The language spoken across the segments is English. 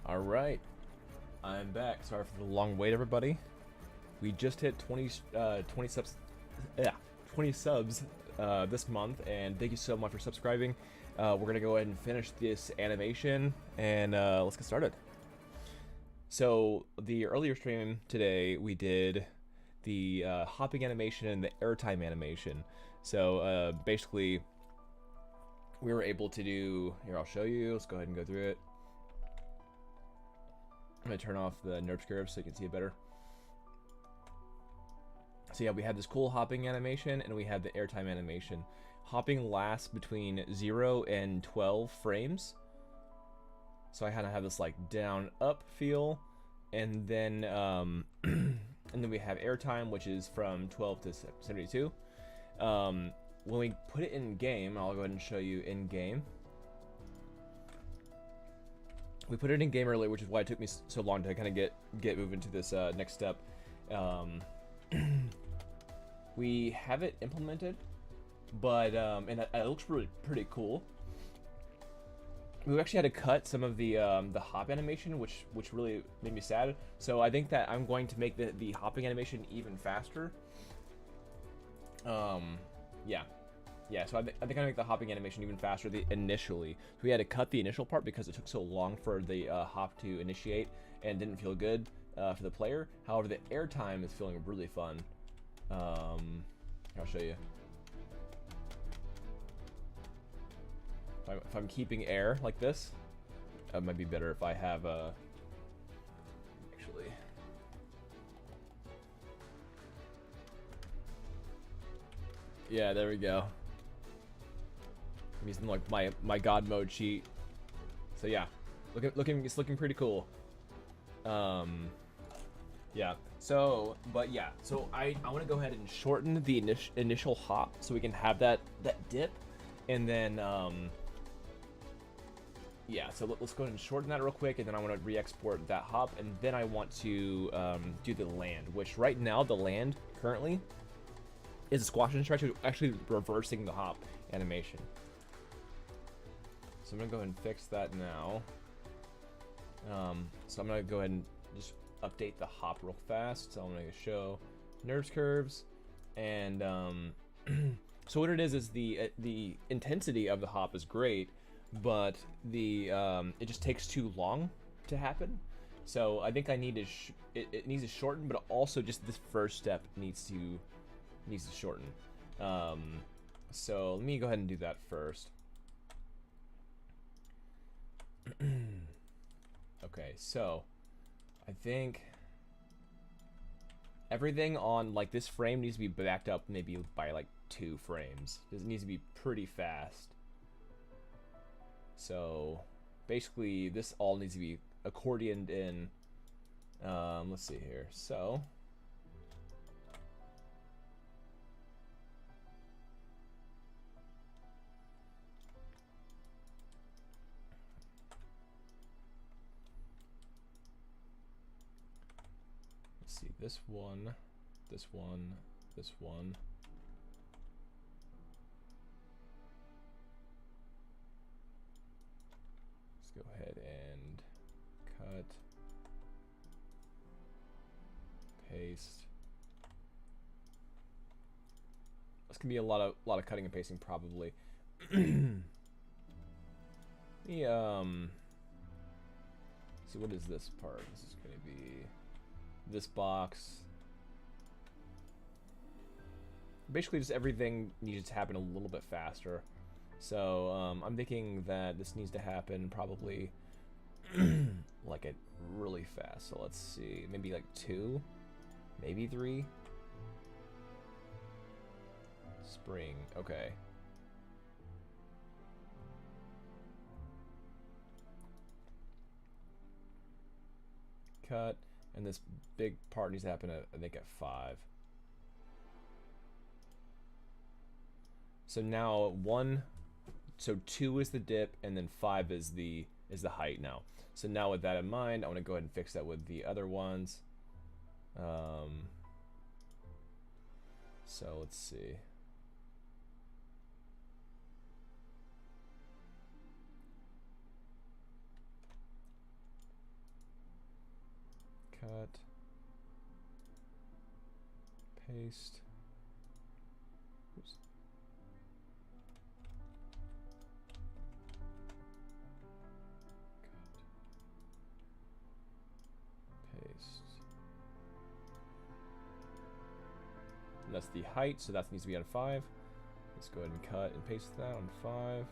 All right, I'm back. Sorry for the long wait, everybody. We just hit 20 subs, yeah, 20 subs this month, and thank you so much for subscribing. We're gonna go ahead and finish this animation, and let's get started. So the earlier stream today, we did the hopping animation and the airtime animation. So basically, we were able to do. Here, I'll show you. Let's go ahead and go through it. I'm gonna turn off the nerf curve so you can see it better. So yeah, we had this cool hopping animation and we had the airtime animation. Hopping lasts between 0 and 12 frames. So I kind of have this like down up feel, and then and then we have airtime, which is from 12 to 72. When we put it in game, I'll go ahead and show you in game. We put it in game earlier, which is why it took me so long to kind of get moving to this next step. We have it implemented, but and it looks pretty cool. We actually had to cut some of the hop animation, which really made me sad. So I think that I'm going to make the hopping animation even faster. Yeah, so I think I'm gonna make the hopping animation even faster initially. So we had to cut the initial part because it took so long for the hop to initiate and didn't feel good for the player. However, the airtime is feeling really fun. I'll show you. If I'm keeping air like this, it might be better if I have actually. Yeah, there we go. I'm using like my god mode cheat. So yeah, it's looking pretty cool. Yeah. So, but yeah. So I want to go ahead and shorten the initial hop so we can have that dip, and then yeah. So let's go ahead and shorten that real quick, and then I want to re-export that hop, and then I want to do the land, which right now the land currently is a squash and stretch, actually reversing the hop animation. So I'm gonna go ahead and fix that now. So I'm gonna go ahead and just update the hop real fast. So I'm gonna show nerves curves, and so what it is the intensity of the hop is great, but the it just takes too long to happen. So I think I need to it needs to shorten, but also just this first step needs to shorten. So let me go ahead and do that first. Okay, so I think everything on like this frame needs to be backed up maybe by like 2 frames. This needs to be pretty fast. So basically this all needs to be accordioned in. Let's see here. So see, this one, this one, this one. Let's go ahead and cut, paste. This can be a lot of cutting and pasting probably. Yeah. See, what is this part? This is going to be this box. Basically just everything needs to happen a little bit faster. So I'm thinking that this needs to happen probably like it really fast. So let's see, maybe like 2, maybe 3. Spring, okay. Cut. And this big part needs to happen at, I think, at 5. So now 2 is the dip, and then 5 is the height now. So now with that in mind, I want to go ahead and fix that with the other ones. So let's see. Paste. Oops. Paste. And that's the height, so that needs to be on 5. Let's go ahead and cut and paste that on 5.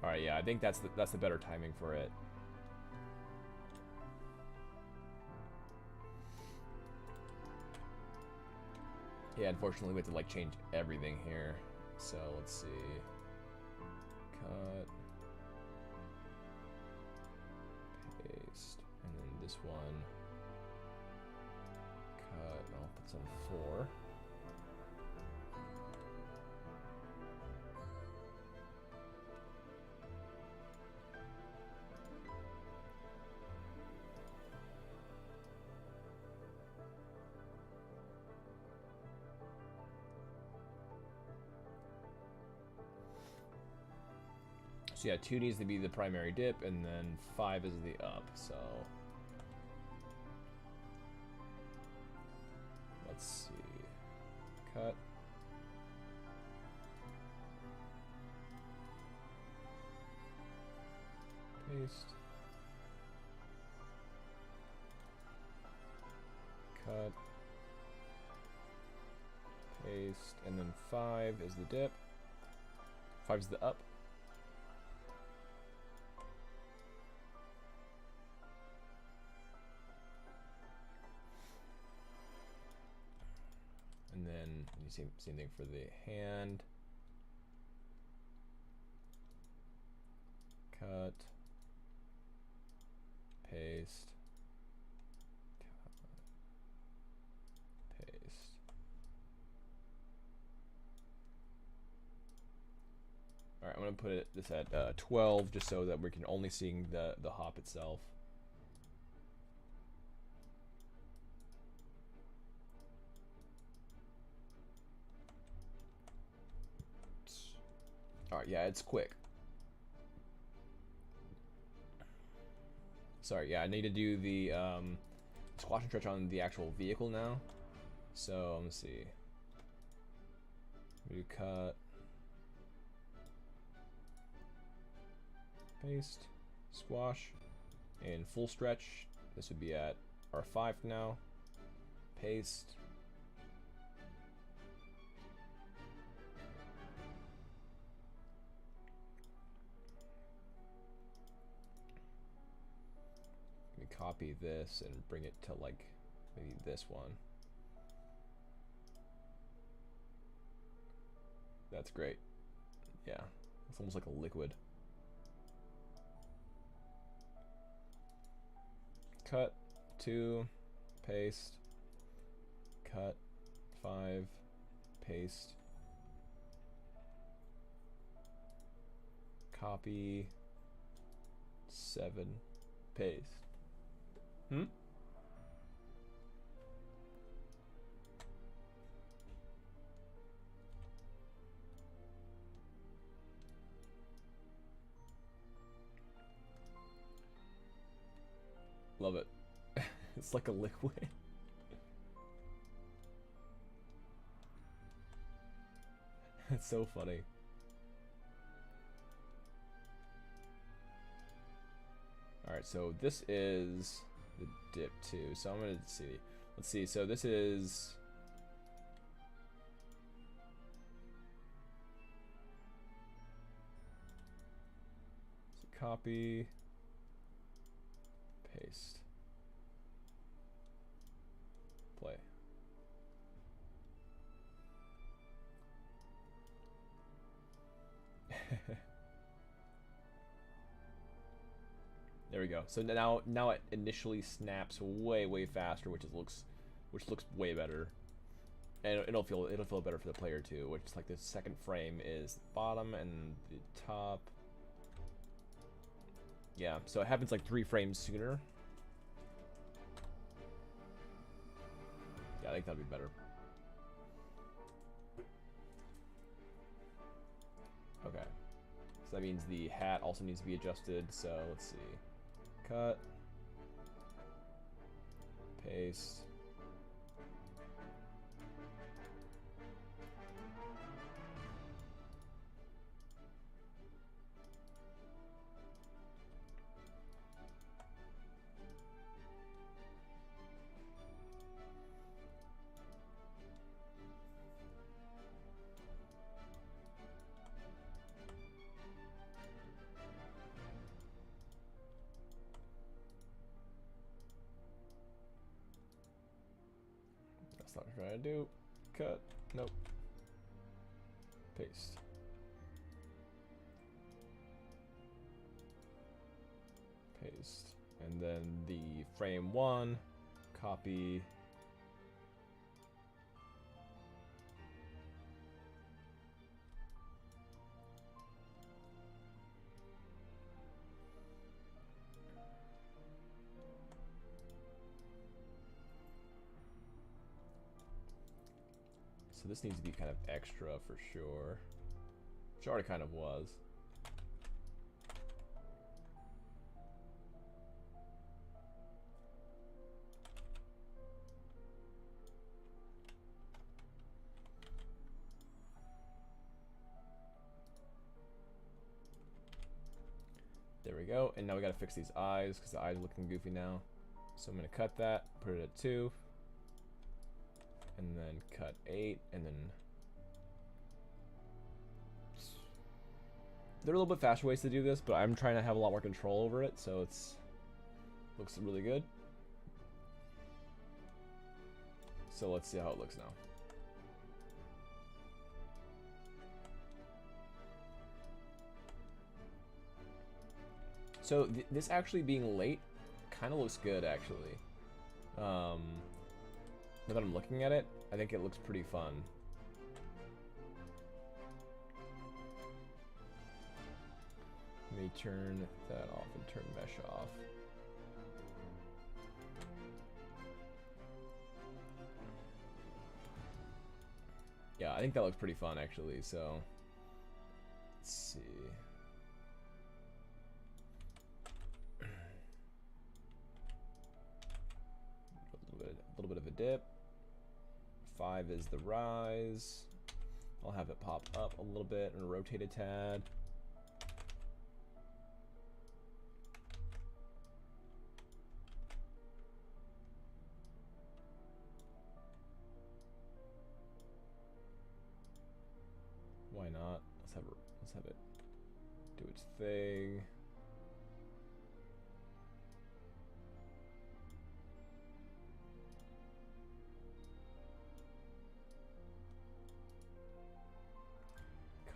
All right, yeah, I think that's the better timing for it. Yeah, unfortunately we have to like change everything here. So let's see. Cut. Paste. And then this one. Cut. I'll put some 4. So yeah, 2 needs to be the primary dip, and then 5 is the up, so... Let's see... Cut. Paste. Cut. Paste, and then 5 is the dip. 5 is the up. And then same thing for the hand. Cut. Paste. Cut, paste. All right, I'm gonna put this at 12 just so that we can only see the hop itself. Alright, yeah, it's quick. Sorry, yeah, I need to do the squash and stretch on the actual vehicle now. So, let's see. We do cut. Paste. Squash. And full stretch. This would be at R5 now. Paste. Copy this and bring it to like maybe this one. That's great. Yeah, it's almost like a liquid. Cut 2, paste, cut 5, paste, copy 7, paste. Love it. It's like a liquid. It's so funny. Alright, so this is the dip too. So I'm gonna see. Let's see. So this is copy, paste, play. There we go. So now it initially snaps way faster, which looks way better, and it'll feel better for the player too. Which is like the second frame is the bottom and the top. Yeah, so it happens like 3 frames sooner. Yeah, I think that'd be better. Okay. So that means the hat also needs to be adjusted. So let's see. Cut. Paste. That's not what I'm trying to do. Cut. Nope. Paste. Paste. And then the frame 1. Copy. So this needs to be kind of extra for sure. Which already kind of was. There we go. And now we gotta fix these eyes because the eyes are looking goofy now. So I'm gonna cut that, put it at 2. And then cut 8, and then there are a little bit faster ways to do this, but I'm trying to have a lot more control over it, so it's looks really good. So let's see how it looks now. So this actually being late kind of looks good, actually. Now that I'm looking at it, I think it looks pretty fun. Let me turn that off and turn mesh off. Yeah, I think that looks pretty fun, actually, so let's see. A little bit of a dip. 5 is the rise. I'll have it pop up a little bit and rotate a tad. Why not? Let's have it do its thing.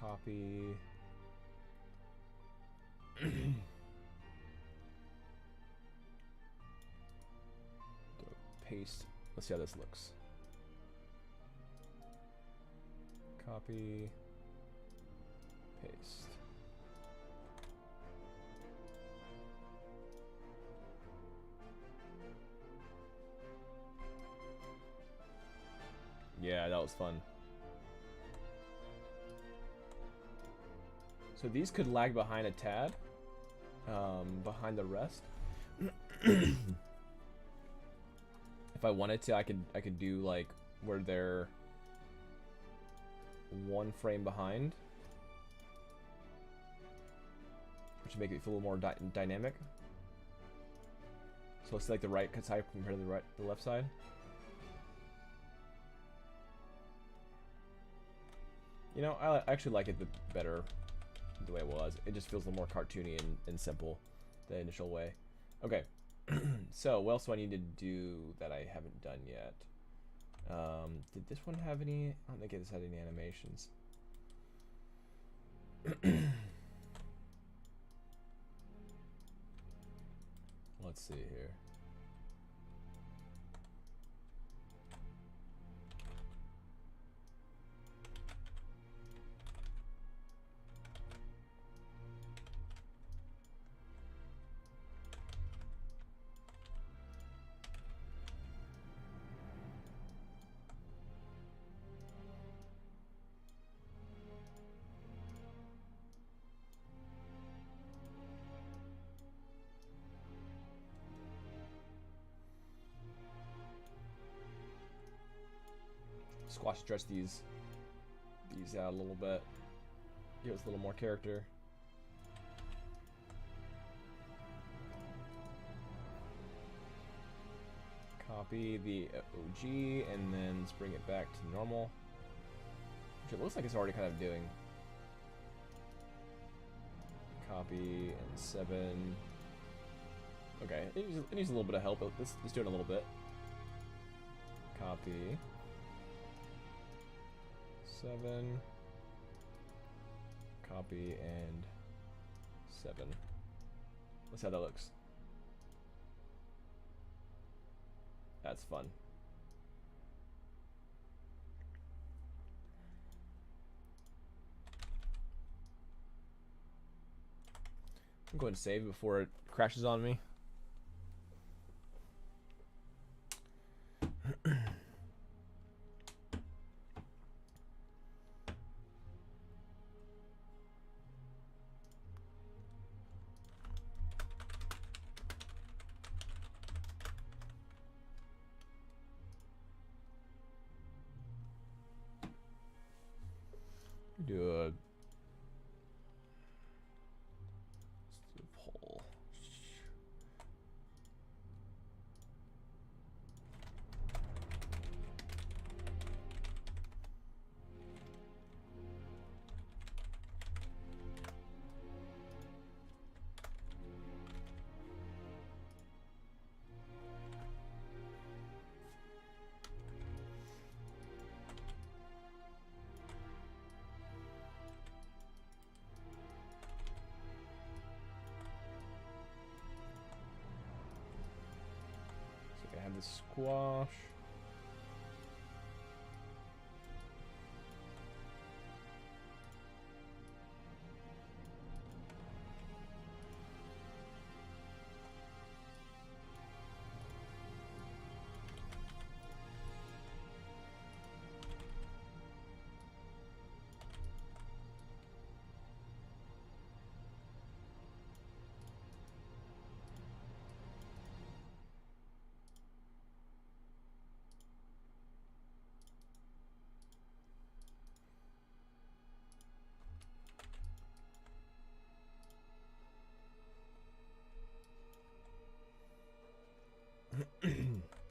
Copy. Paste. Let's see how this looks. Copy. Paste. Yeah, that was fun. So these could lag behind a tad, behind the rest. If I wanted to, I could do like where they're 1 frame behind, which would make it feel a little more dynamic. So let's select the right side compared to the left side. You know, I actually like it better the way it was. It just feels a little more cartoony and simple, the initial way. Okay, so what else do I need to do that I haven't done yet? Did this one have any? I don't think this had any animations. Let's see here. squash stretch these out a little bit. Give us a little more character. Copy the OG and then let's bring it back to normal. Which it looks like it's already kind of doing. Copy and 7. Okay, it needs a little bit of help, but let's do it a little bit. Copy. 7. Copy and 7. Let's see how that looks. That's fun. I'm going to save before it crashes on me. Do a let's do a poll. I have the squash.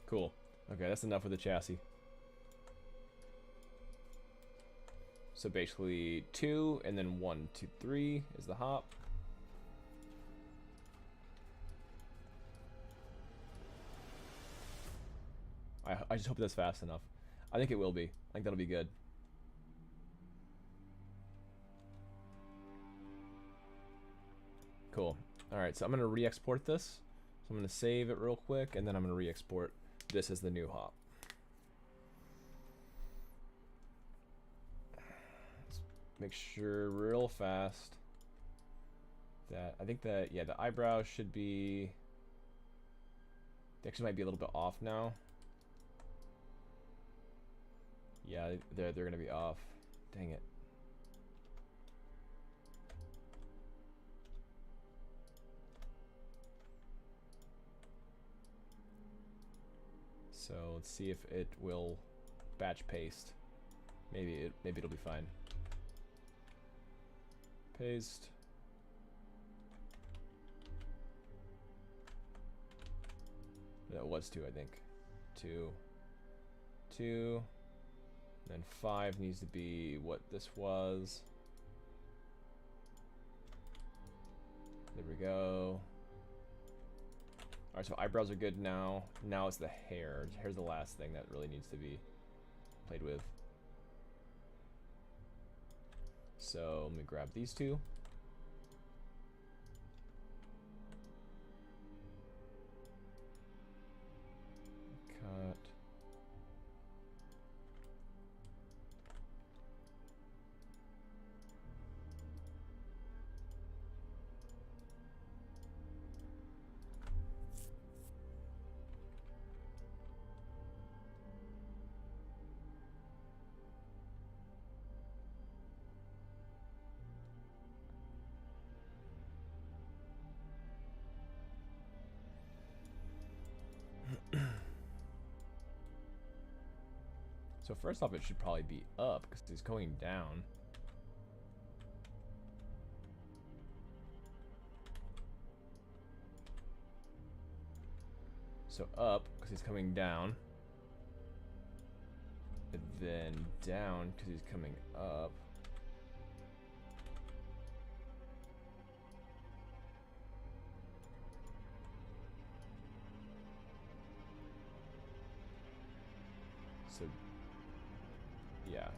Cool. Okay, that's enough with the chassis. So basically 2 and then 1, 2, 3 is the hop. I just hope that's fast enough. I think it will be. I think that'll be good. Cool. Alright, so I'm going to re-export this. So I'm going to save it real quick, and then I'm going to re-export this as the new hop. Let's make sure real fast that, I think that, yeah, the eyebrows should be, they actually might be a little bit off now. Yeah, they're going to be off. Dang it. So let's see if it will batch paste. Maybe it'll be fine. Paste. That was 2, I think. 2. 2. Then 5 needs to be what this was. There we go. Alright, so eyebrows are good now. Now it's the hair. Hair's the last thing that really needs to be played with. So let me grab these two. Cut. So first off, it should probably be up because he's going down. So up because he's coming down. And then down because he's coming up. So, yeah.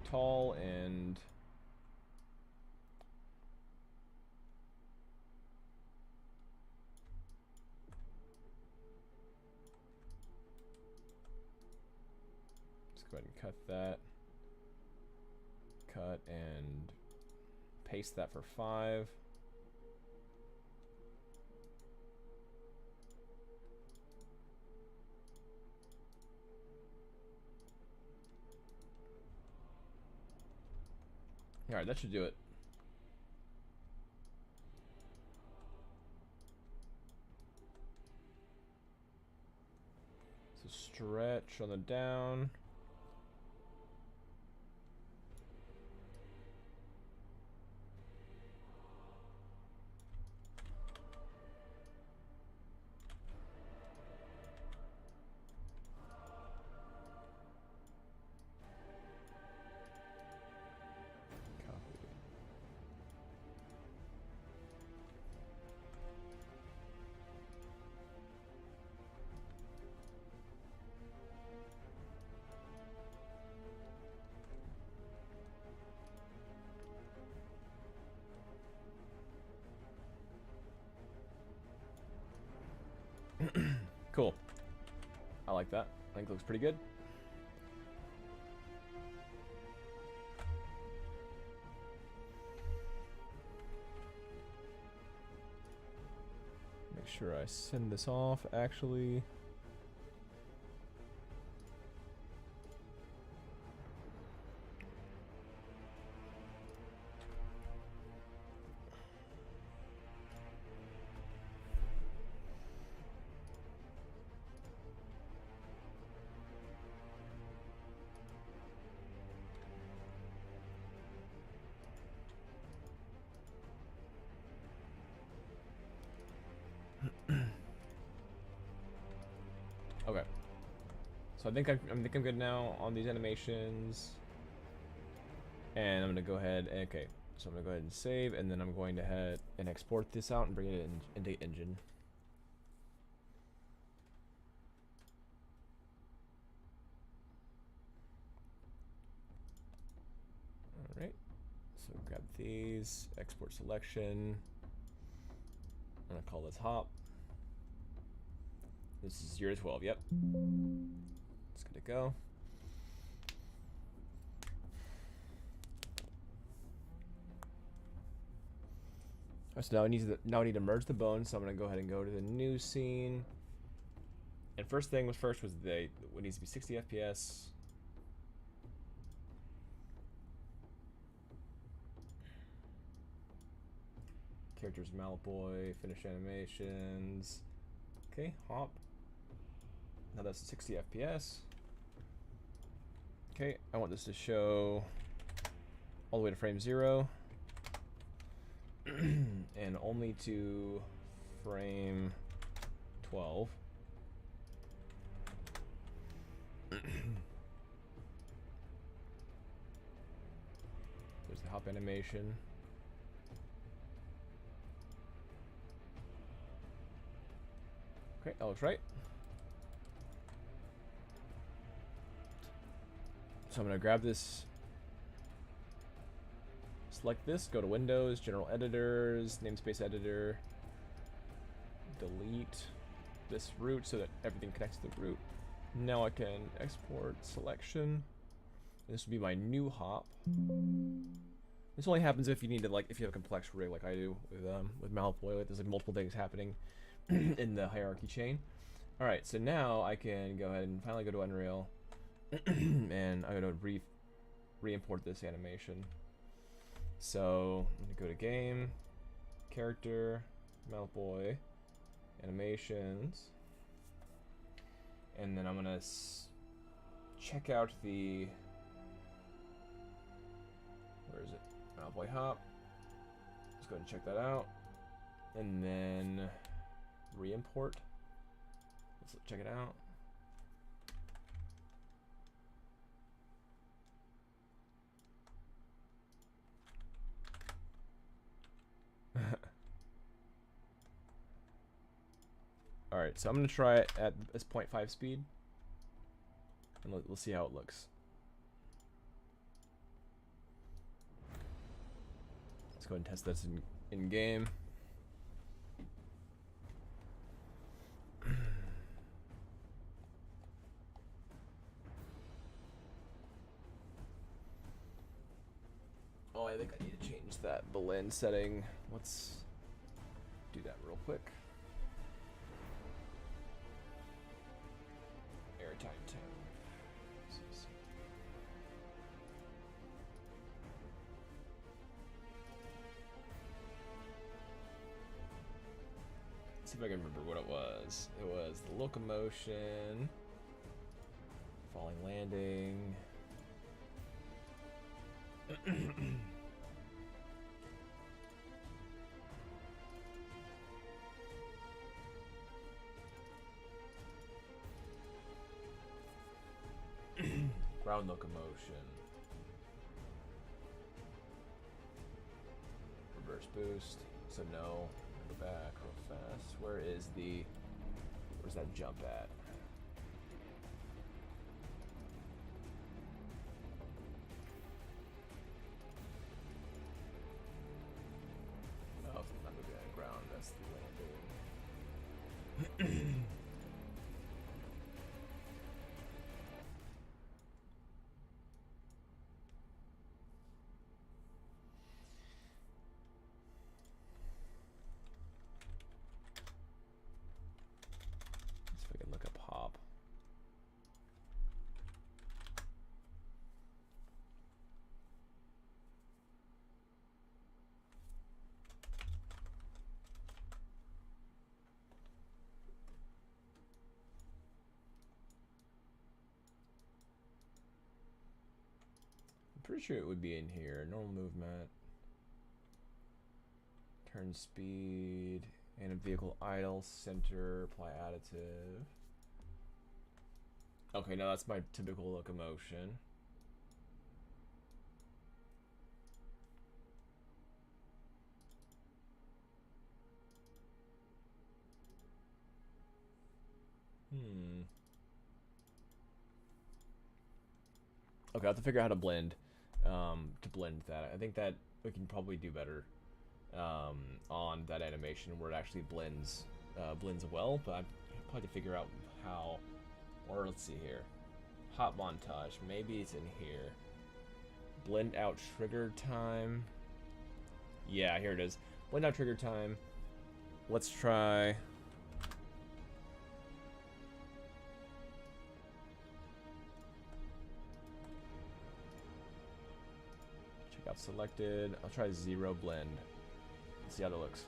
Tall and... Let's go ahead and cut that. Cut and paste that for 5. Alright, that should do it. So stretch on the down. Cool. I like that. I think it looks pretty good. Make sure I send this off, actually. Okay. So I think I'm good now on these animations. And I'm gonna go ahead and, okay. So I'm gonna go ahead and save, and then I'm going to head and export this out and bring it in into Engine. Alright. So grab these, export selection. I'm gonna call this hop. This is 0 to 12, yep. It's gonna go. Alright, so now I need to merge the bones, so I'm gonna go ahead and go to the new scene. And first thing was first was it needs to be 60 FPS. Characters Malboy, finish animations. Okay, hop. Now that's 60 FPS. Okay, I want this to show all the way to frame 0. And only to frame 12. There's the hop animation. Okay, that looks right. So I'm gonna grab this, select this, go to Windows, General Editors, Namespace Editor, delete this root so that everything connects to the root. Now I can export selection. This would be my new hop. This only happens if you need to, like, if you have a complex rig like I do with Malboy. Like, there's like multiple things happening in the hierarchy chain. All right, so now I can go ahead and finally go to Unreal, and I'm gonna re-import this animation. So I'm gonna go to Game, Character, Malboy, Animations, and then I'm gonna check out the... Where is it? Malvoy Hop. Let's go ahead and check that out. And then re-import. Let's check it out. Alright, so I'm going to try it at this 0.5 speed. And we'll see how it looks. Let's go ahead and test this in game. Oh, I think I need to change that blend setting. Let's do that real quick. Airtime 10. See if I can remember what it was. It was the locomotion, falling landing. Ground locomotion. Reverse boost. So no. Go back real fast. Where's that jump at? Oh, I'm not moving on ground. That's the landing. Pretty sure it would be in here. Normal movement, turn speed, and a vehicle idle, center, apply additive. Okay, now that's my typical locomotion. Okay, I have to figure out how to blend. To blend that. I think that we can probably do better on that animation where it actually blends well, but I probably have to figure out how. Or let's see here. Hot montage. Maybe it's in here. Blend out trigger time. Yeah, here it is. Blend out trigger time. Let's try. Got selected. I'll try 0 blend. Let's see how that looks.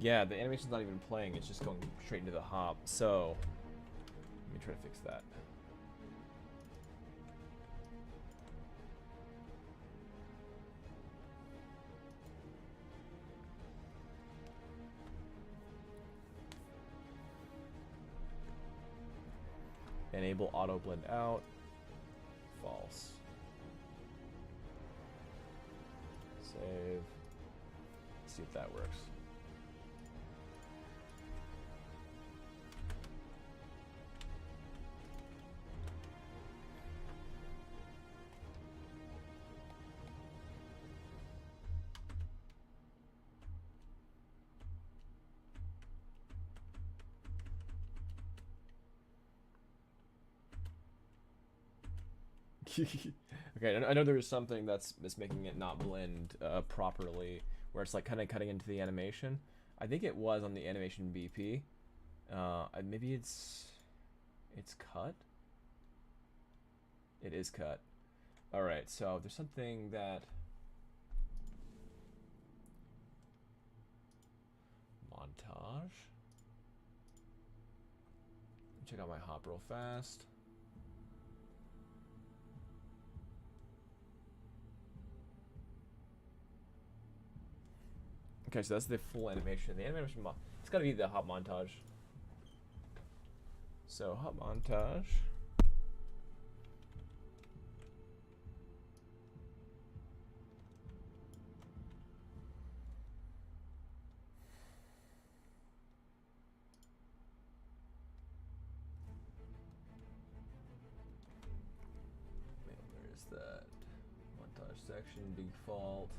Yeah, the animation's not even playing, it's just going straight into the hop. So, let me try to fix that. Enable auto blend out. False. Save. Let's see if that works. Okay, I know there is something that's making it not blend properly where it's like kind of cutting into the animation. I think it was on the animation BP. Maybe it's cut. It is cut. All right, so there's something that montage. Check out my hop real fast. Okay, so that's the full animation. The animation, it's gotta be the hop montage. So hop montage. Where is that? Montage section, default.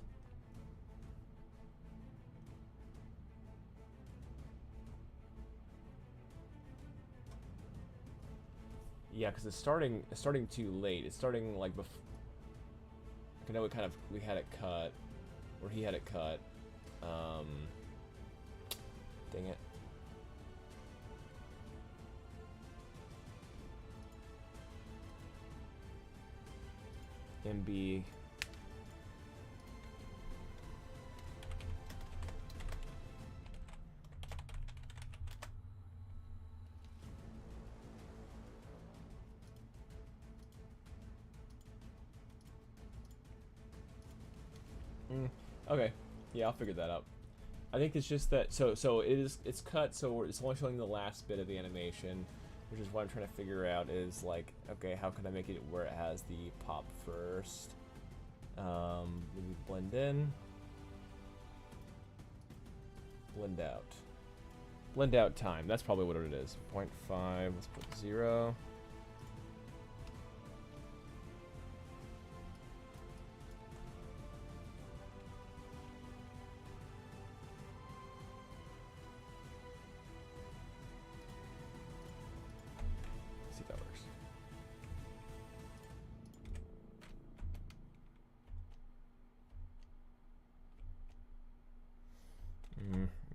Yeah, because it's starting too late. It's starting like before. I know we had it cut, or he had it cut. Dang it. MB. Okay, yeah, I'll figure that out. I think it's just that it's cut, so it's only showing the last bit of the animation, which is what I'm trying to figure out is like, okay, how can I make it where it has the pop first? Maybe blend in, blend out time. That's probably what it is. 0.5. Let's put 0.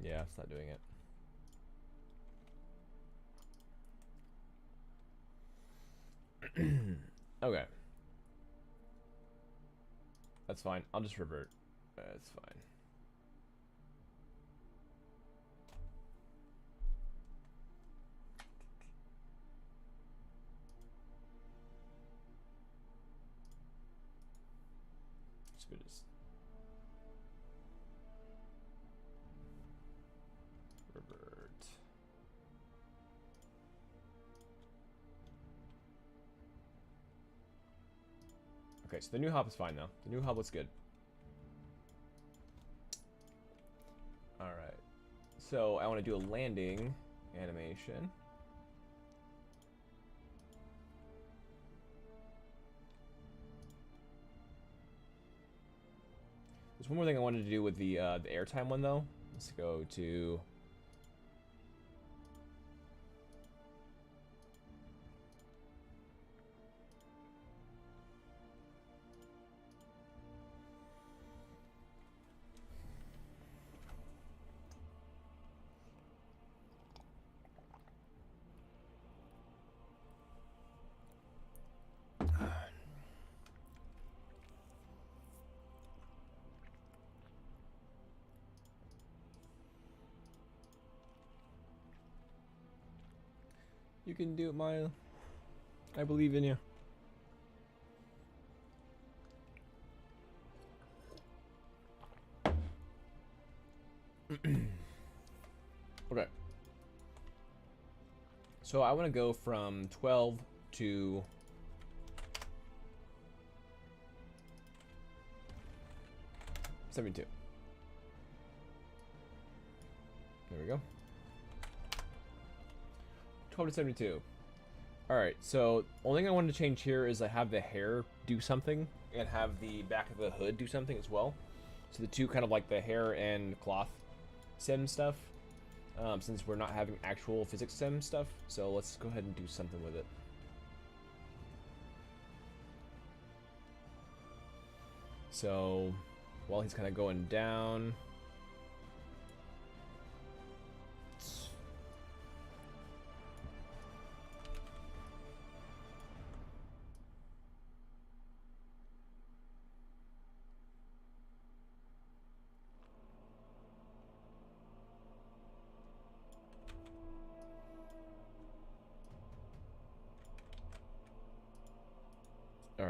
Yeah, it's not doing it. Okay. That's fine. I'll just revert. That's fine. Just revert. Okay, so the new hop is fine now. The new hop looks good. Alright. So I want to do a landing animation. There's one more thing I wanted to do with the airtime one though. Let's go to you can do it, Maya. I believe in you. Okay. So I want to go from 12 to 72. There we go. 12 to 72. Alright, so only thing I wanted to change here is I have the hair do something and have the back of the hood do something as well. So the two kind of like the hair and cloth sim stuff, since we're not having actual physics sim stuff. So let's go ahead and do something with it. So while he's kind of going down,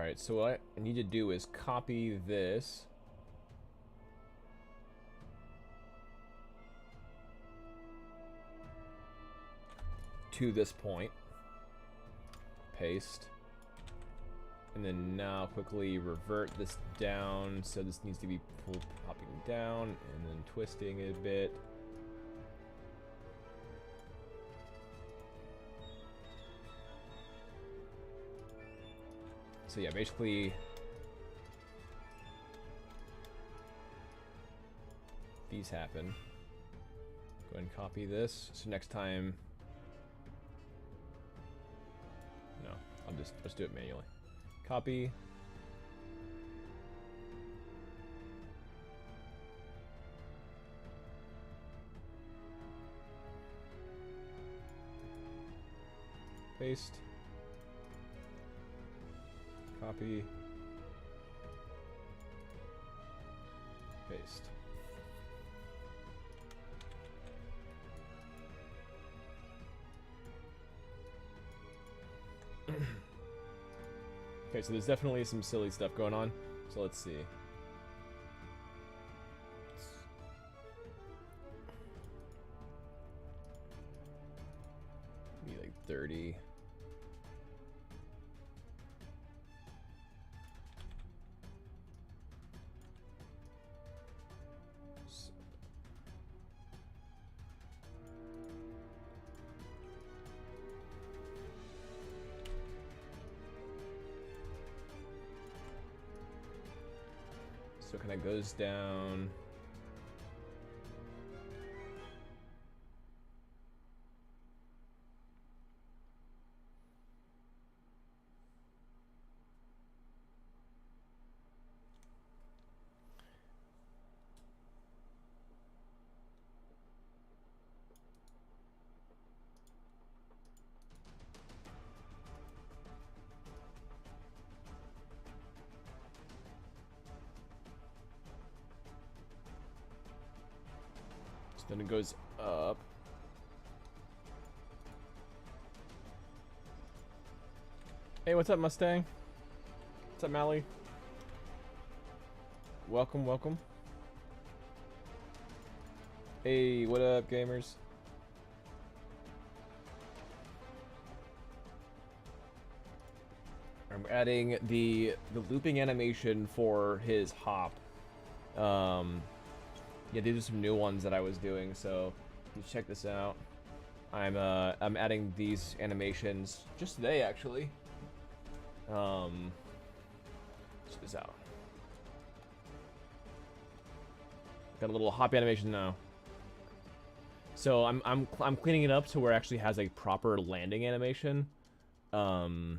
Alright, so what I need to do is copy this. To this point. Paste. And then now quickly revert this down. So this needs to be popping down and then twisting it a bit. So yeah, basically these happen. Go ahead and copy this. So next time, no, let's do it manually. Copy. Paste. Copy. Paste. Okay, so there's definitely some silly stuff going on. So let's see. Maybe like 30. So it kind of goes down. Then it goes up. Hey, what's up, Mustang? What's up, Mally? Welcome, welcome. Hey, what up, gamers? I'm adding the looping animation for his hop. Yeah, these are some new ones that I was doing, so you check this out. I'm adding these animations just today, actually. Check this out. Got a little hop animation now. So I'm cleaning it up to where it actually has a proper landing animation. So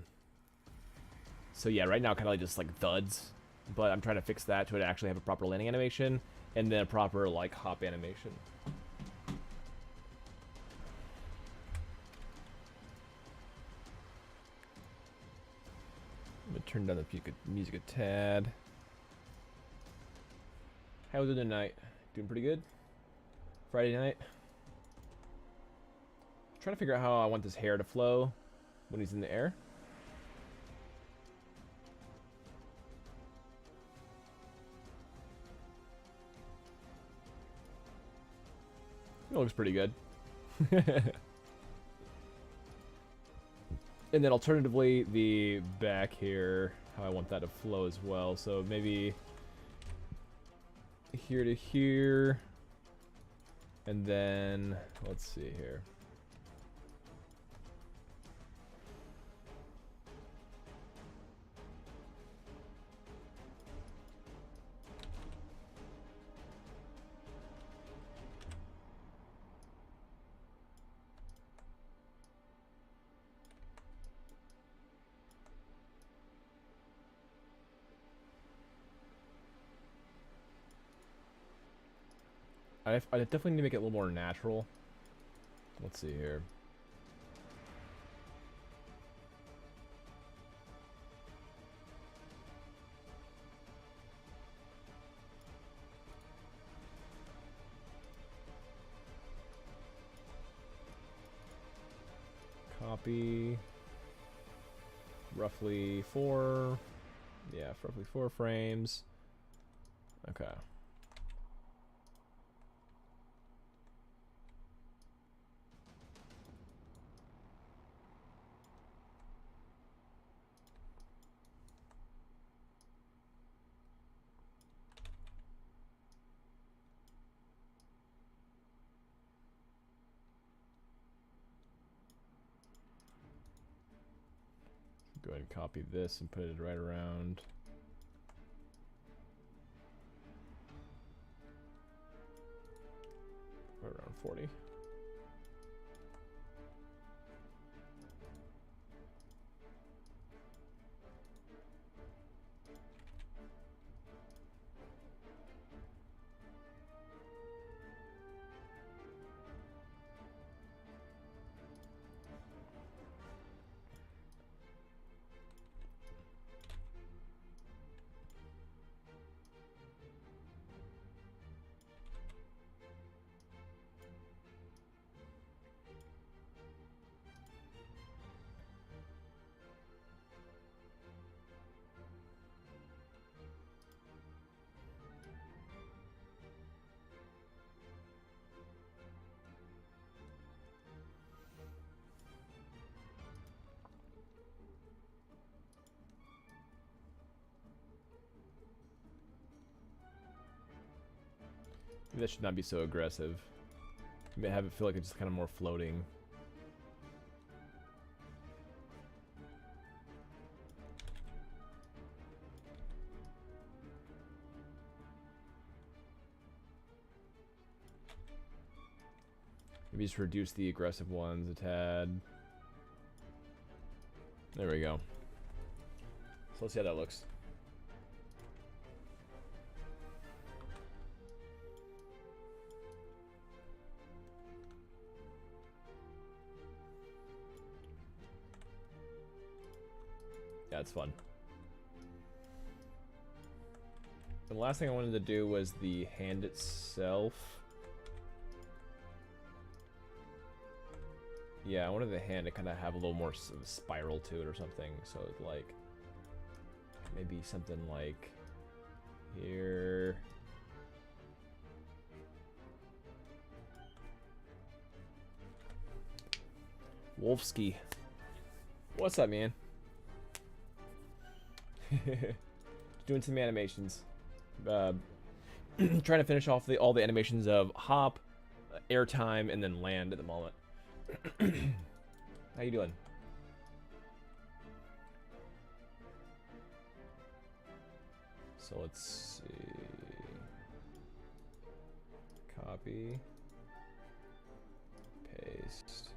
yeah, right now kind of like just like thuds, but I'm trying to fix that to actually have a proper landing animation. And then a proper, like, hop animation. I'm gonna turn down the music a tad. How was it tonight? Doing pretty good? Friday night? Trying to figure out how I want this hair to flow when he's in the air. It looks pretty good. And then alternatively, the back here, how I want that to flow as well. So maybe here to here. And then, let's see here. I definitely need to make it a little more natural. Let's see here. Copy. Roughly 4. Yeah, roughly 4 frames. Okay. Go ahead and copy this and put it right around. Right around 40. Maybe that should not be so aggressive. Maybe have it feel like it's just kind of more floating. Maybe just reduce the aggressive ones a tad. There we go. So let's see how that looks. Yeah, it's fun. The last thing I wanted to do was the hand itself. Yeah, I wanted the hand to kind of have a little more spiral to it or something. So like, maybe something like here. Wolfski. What's up, man? Doing some animations. Trying to finish off all the animations of hop, airtime, and then land at the moment. How you doing? So let's see. Copy. Paste.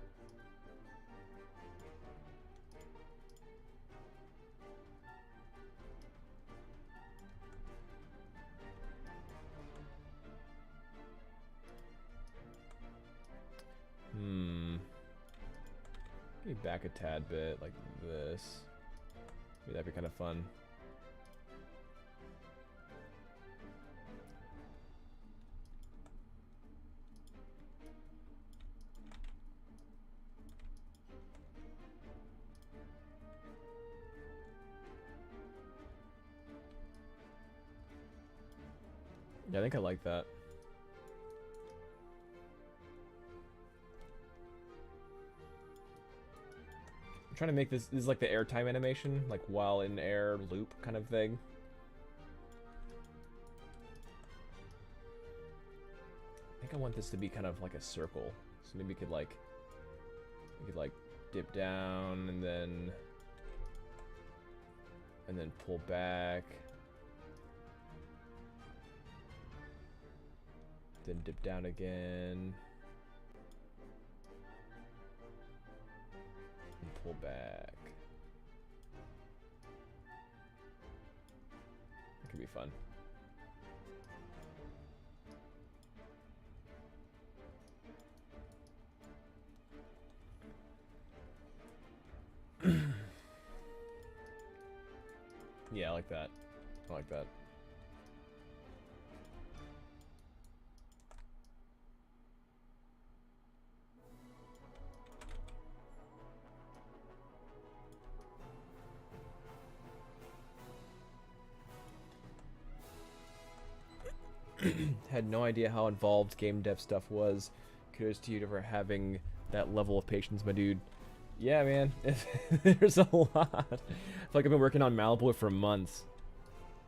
Get me back a tad bit, like this. Maybe that'd be kind of fun. Yeah, I think I like that. I'm trying to make this is like the airtime animation, like while in air loop kind of thing. I think I want this to be kind of like a circle. So maybe we could like dip down and then pull back. Then dip down again. And pull back. That could be fun. Yeah, I like that. I like that. Had no idea how involved game dev stuff was. Kudos to you for having that level of patience, my dude. Yeah, man. There's a lot. I feel like I've been working on Malibu for months.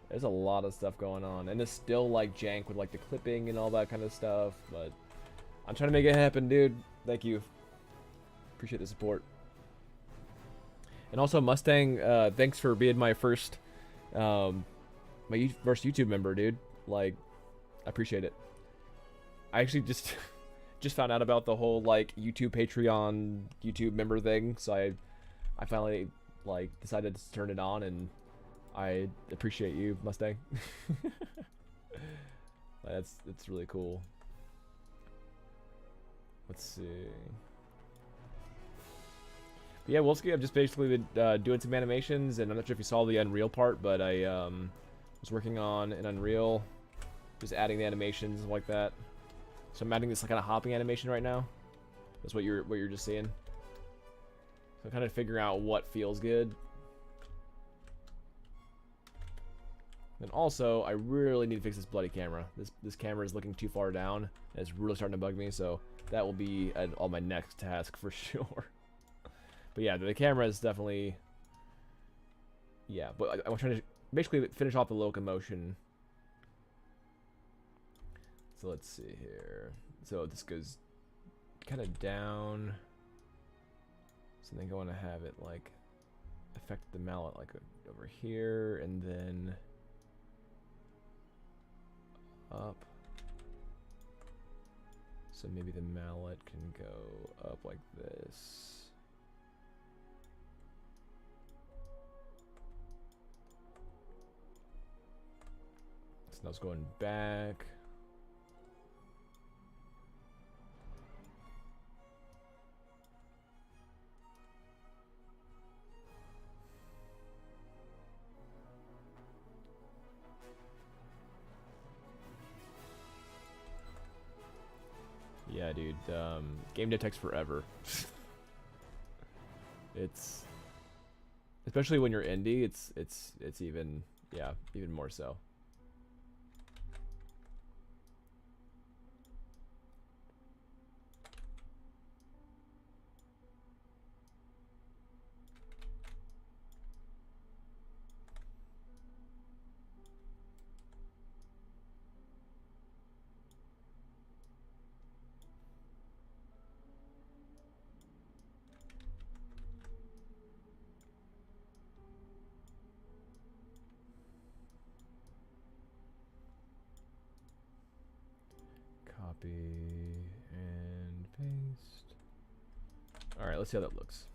There's a lot of stuff going on, and it's still like jank with like the clipping and all that kind of stuff. But I'm trying to make it happen, dude. Thank you. Appreciate the support. And also Mustang, thanks for being my first, my first YouTube member, dude. Like, I appreciate it. I actually just found out about the whole like YouTube Patreon YouTube member thing, so I finally like decided to turn it on, and I appreciate you, Mustang. It's really cool. Let's see. But yeah, Wolski, I've just basically been doing some animations, and I'm not sure if you saw the Unreal part, but I was working on an Unreal, just adding the animations like that. So I'm adding this kind of hopping animation right now. That's what you're just seeing. So I'm kind of figuring out what feels good. And also, I really need to fix this bloody camera. This camera is looking too far down, and it's really starting to bug me. So that will be on my next task for sure. But yeah, the camera is definitely, yeah. But I'm trying to basically finish off the locomotion. So let's see here. So this goes kind of down. So then I want to have it like affect the mallet like over here, and then up. So maybe the mallet can go up like this. So now it's going back. Yeah, dude. Game dev takes forever. It's especially when you're indie. It's even, yeah, even more so. Copy and paste. All right, let's see how that looks.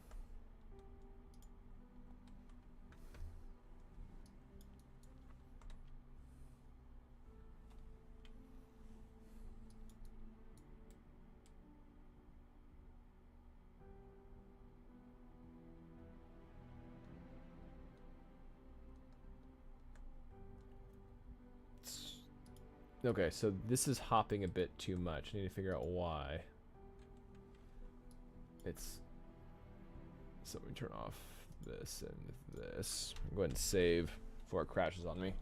Okay, so this is hopping a bit too much. I need to figure out why. It's... So we turn off this and this. Go ahead and save before it crashes on me.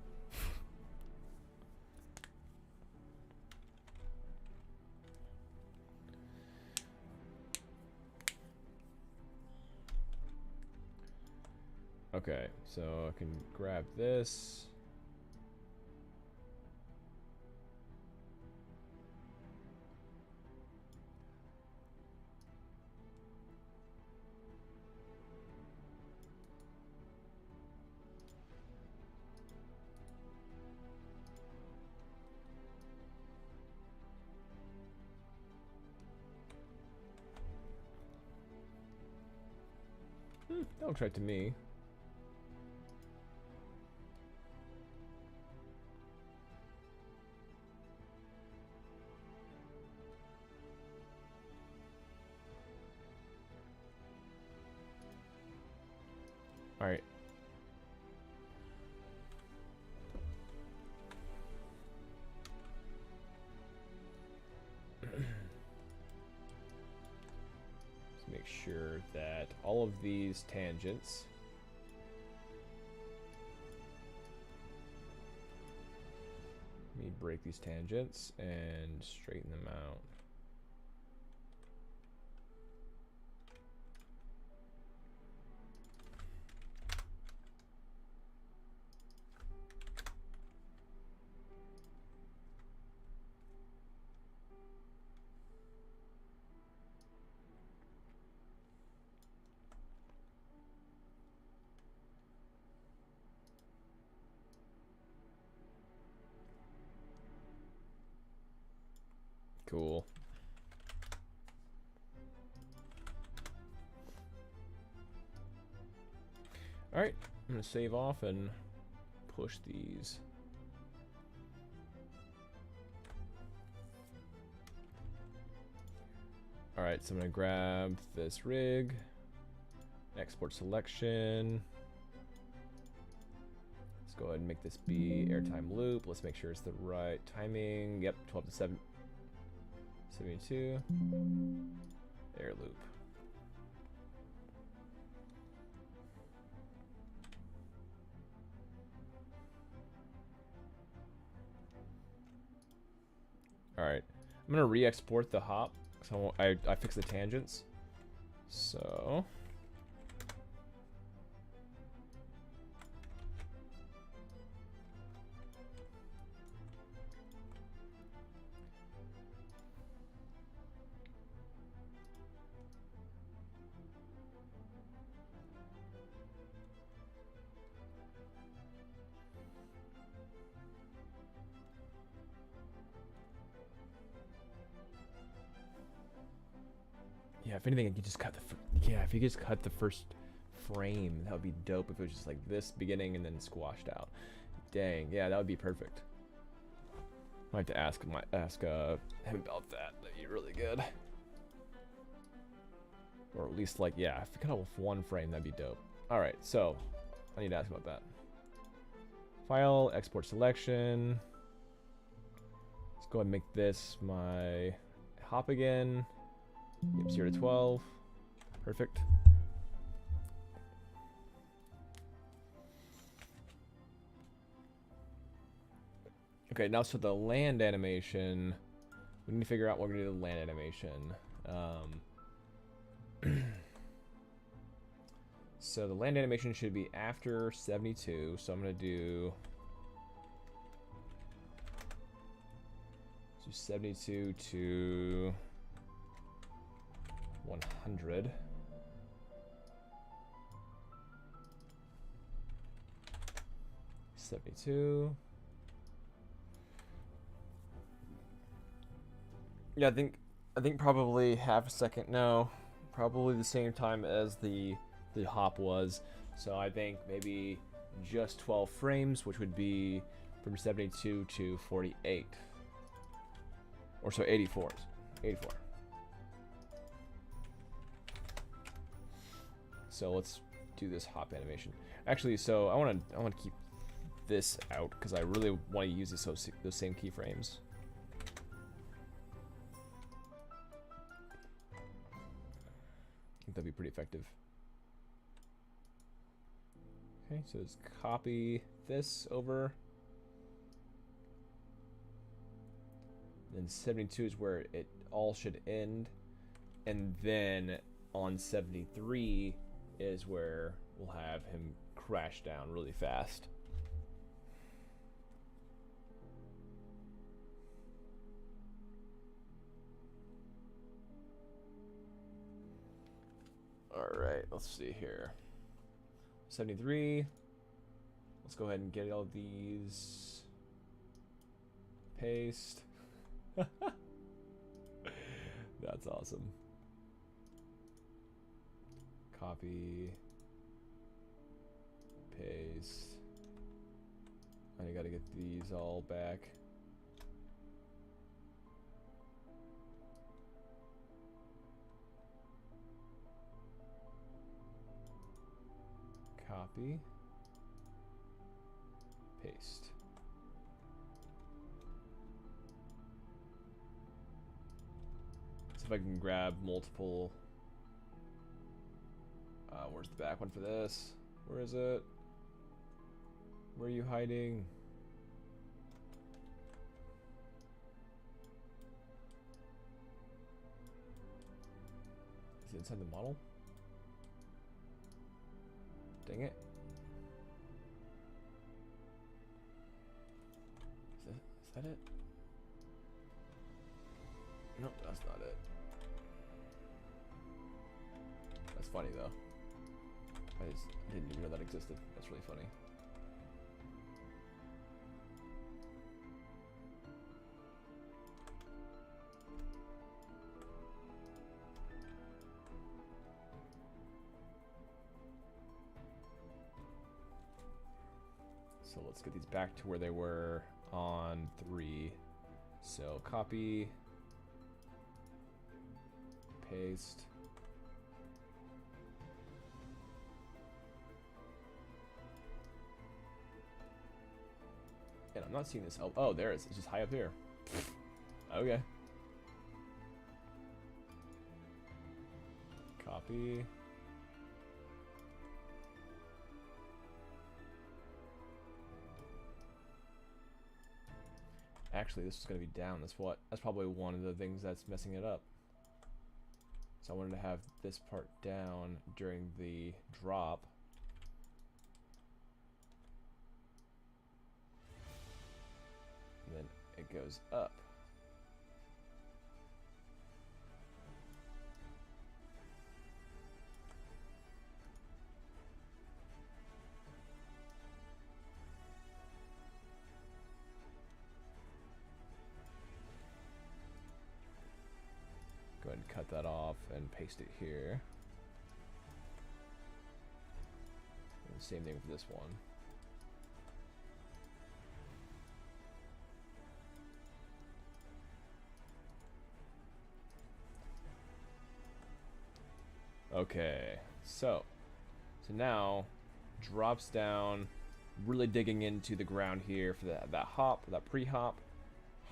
Okay, so I can grab this. That looks right to me. All right. Make sure that all of these tangents break these tangents and straighten them out. Cool. Alright, I'm gonna save off and push these. Alright, so I'm gonna grab this rig, export selection. Let's go ahead and make this be airtime loop. Let's make sure it's the right timing. Yep, 12 to 7. 72. Air loop. Alright. I'm gonna re-export the hop. So I fixed the tangents. So yeah, if anything, you just cut the if you just cut the first frame, that would be dope. If it was just like this beginning and then squashed out. Dang, yeah, that would be perfect. I have to ask him about that. That'd be really good. Or at least like, yeah, if you cut off one frame, that'd be dope. All right, so I need to ask about that. File, export selection. Let's go ahead and make this my hop again. Yep, 0 to 12. Perfect. Okay, now so the land animation. We need to figure out what we're going to do with the land animation. So the land animation should be after 72. So I'm going to do 72 to 100. $72. Yeah, I think probably half a second. No, probably the same time as the hop was. So I think maybe just 12 frames, which would be from 72 to 48. Or so 84. 84. So let's do this hop animation. Actually, so I want to keep this out because I really want to use those same keyframes. I think that'd be pretty effective. Okay, so let's copy this over. Then 72 is where it all should end. And then on 73 is where we'll have him crash down really fast. Alright, let's see here. 73. Let's go ahead and get all these. Paste. That's awesome. Copy. Paste. I gotta get these all back. Copy. Paste. So if I can grab multiple. Where's the back one for this? Where is it? Where are you hiding? inside the model? Dang it. Is that it? Nope, that's not it. That's funny though. I just didn't even know that existed. That's really funny. So let's get these back to where they were on 3. So copy, paste. And I'm not seeing this. Oh, there it is. It's just high up here. Okay. Copy. Actually, this is going to be down. That's probably one of the things that's messing it up. So I wanted to have this part down during the drop. And then it goes up. Go ahead and cut that off and paste it here. And same thing for this one. Okay, so now drops down, really digging into the ground here for that hop, that pre-hop,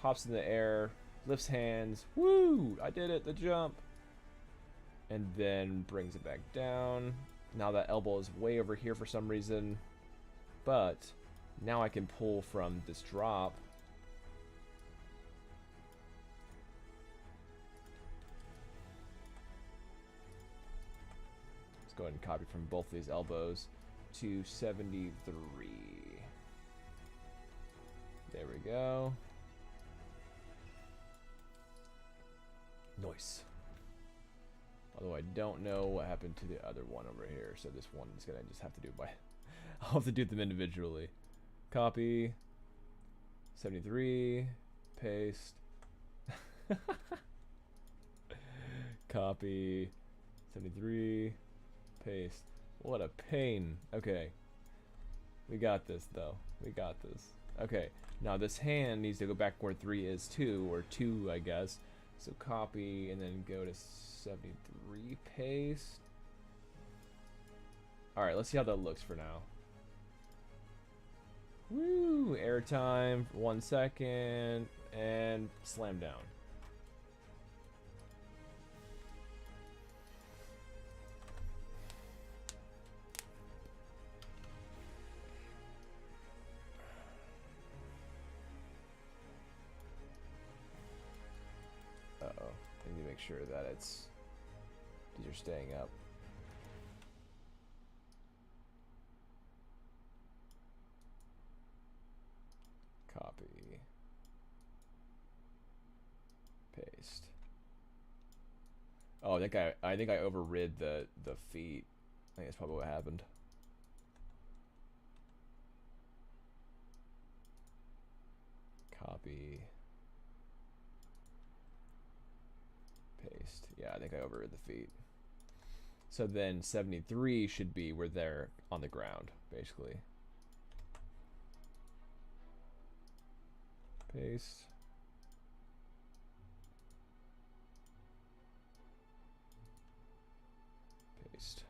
hops in the air, lifts hands, woo! I did it, the jump, and then brings it back down. Now that elbow is way over here for some reason, but now I can pull from this drop. Let's go ahead and copy from both these elbows to 73. There we go. Nice. Although I don't know what happened to the other one over here, so this one is gonna just have to do by. I'll have to do them individually. Copy. 73. Paste. Copy. 73. Paste. What a pain. Okay. We got this, though. We got this. Okay. Now this hand needs to go back where 3 is too, or 2, I guess. So copy and then go to 73. Paste. Alright, let's see how that looks for now. Woo! Airtime. 1 second. And slam down. Uh-oh. I need to make sure that these are staying up. Copy. Paste. Oh, I think I overrid the feet. I think that's probably what happened. Copy. Paste. Yeah, I think I overrid the feet. So then 73 should be where they're on the ground, basically. Paste. Paste.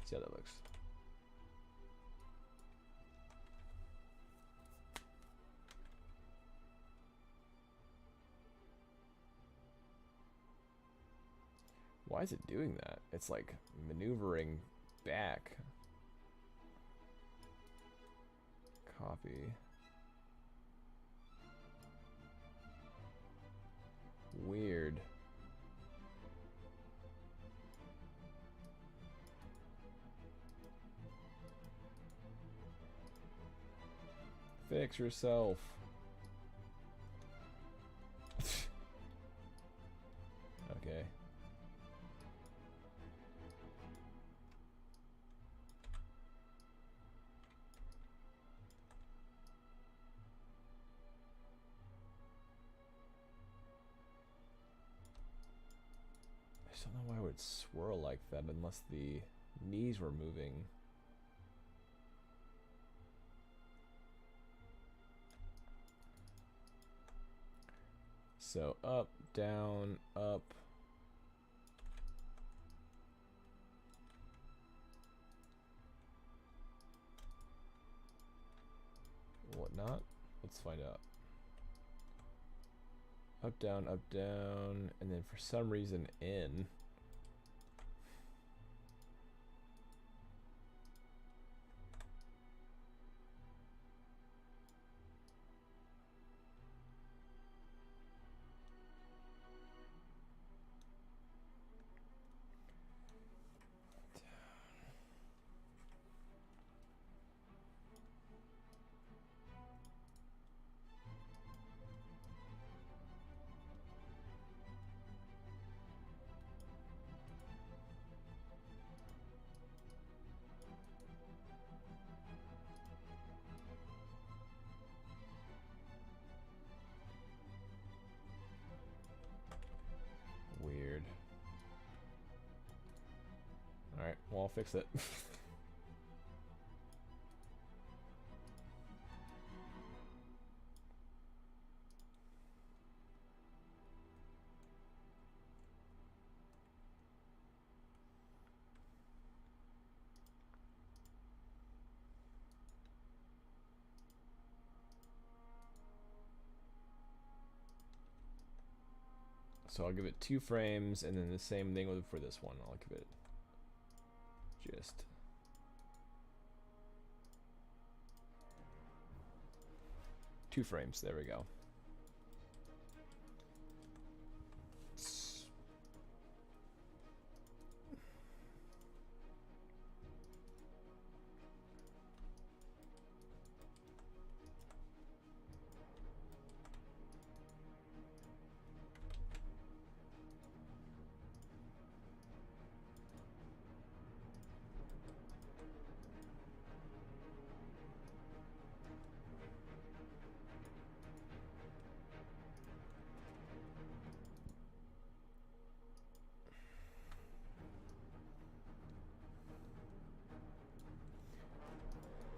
See how that looks. Why is it doing that? It's like maneuvering back. Copy. Weird. Fix yourself. Okay. I just don't know why it would swirl like that unless the knees were moving. So up, down, up. Whatnot? Let's find out. Up, down, and then for some reason in. Weird. Alright, well, I'll fix it. So I'll give it 2 frames, and then the same thing for this one. I'll give it just 2 frames. There we go.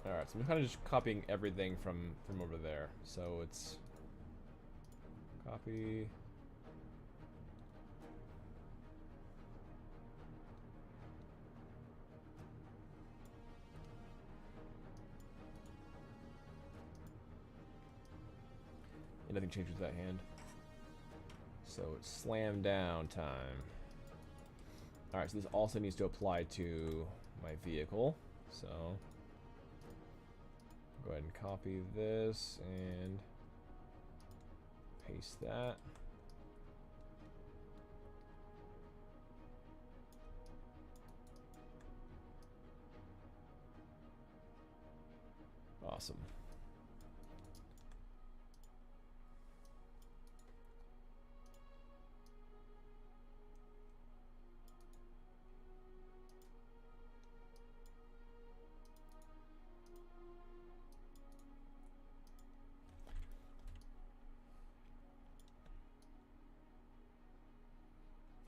Alright, so I'm kind of just copying everything from over there. So it's copy. And nothing changes with that hand. So it's slam down time. Alright, so this also needs to apply to my vehicle. So go ahead and copy this and paste that. Awesome.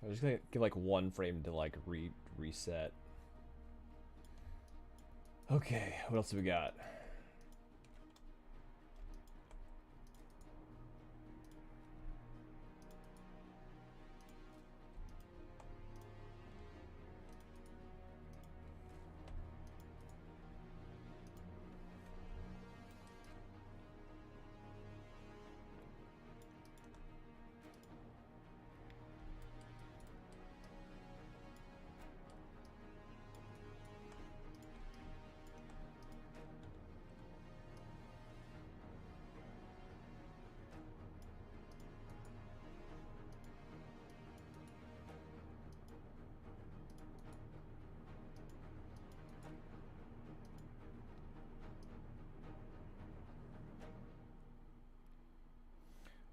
I'm just gonna give like 1 frame to like reset. Okay, what else do we got?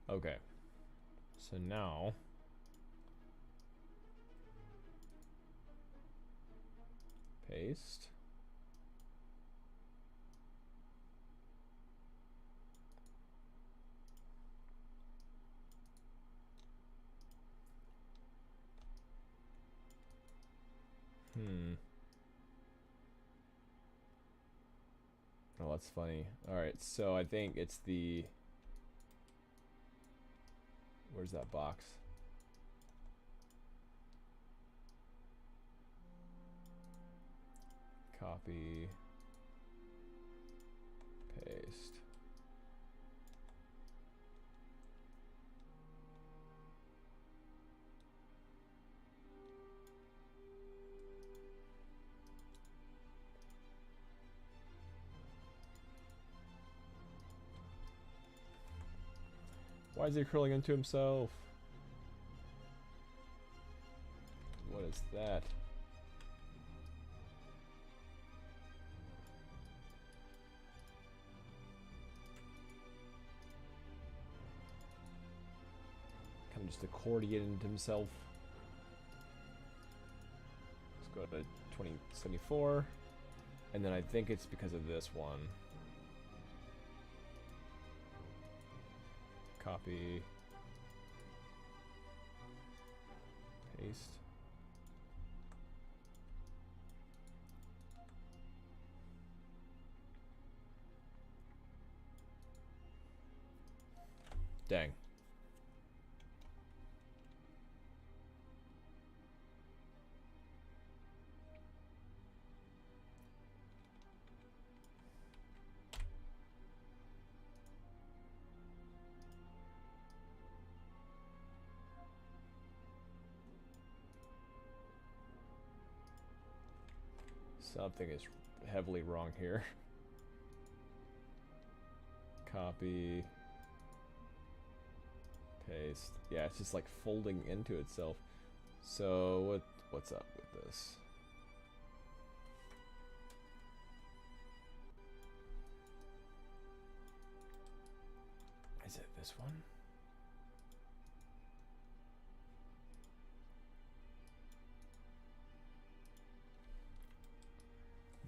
Okay. So now... paste. Oh, that's funny. Alright, so I think it's the... Where's that box? Copy. Paste. Why is he curling into himself? What is that? Kind of just accordion into himself. Let's go to 2074. And then I think it's because of this one. Copy. Paste. Dang. Something is heavily wrong here. Copy. Paste. Yeah, it's just like folding into itself. So what's up with this? Is it this one?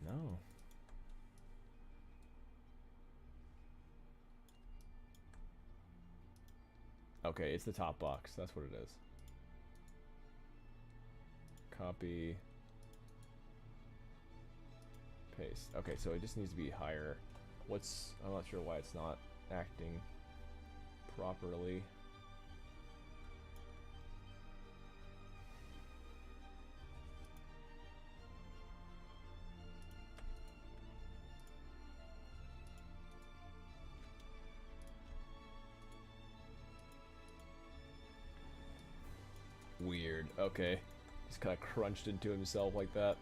No. Okay, it's the top box. That's what it is. Copy. Paste. Okay, so it just needs to be higher. I'm not sure why it's not acting properly. Weird. Okay. He's kind of crunched into himself like that.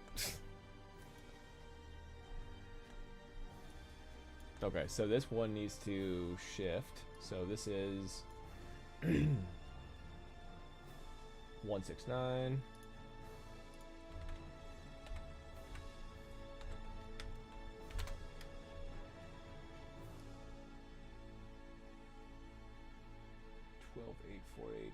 Okay, so this one needs to shift. So this is 169. $12,848.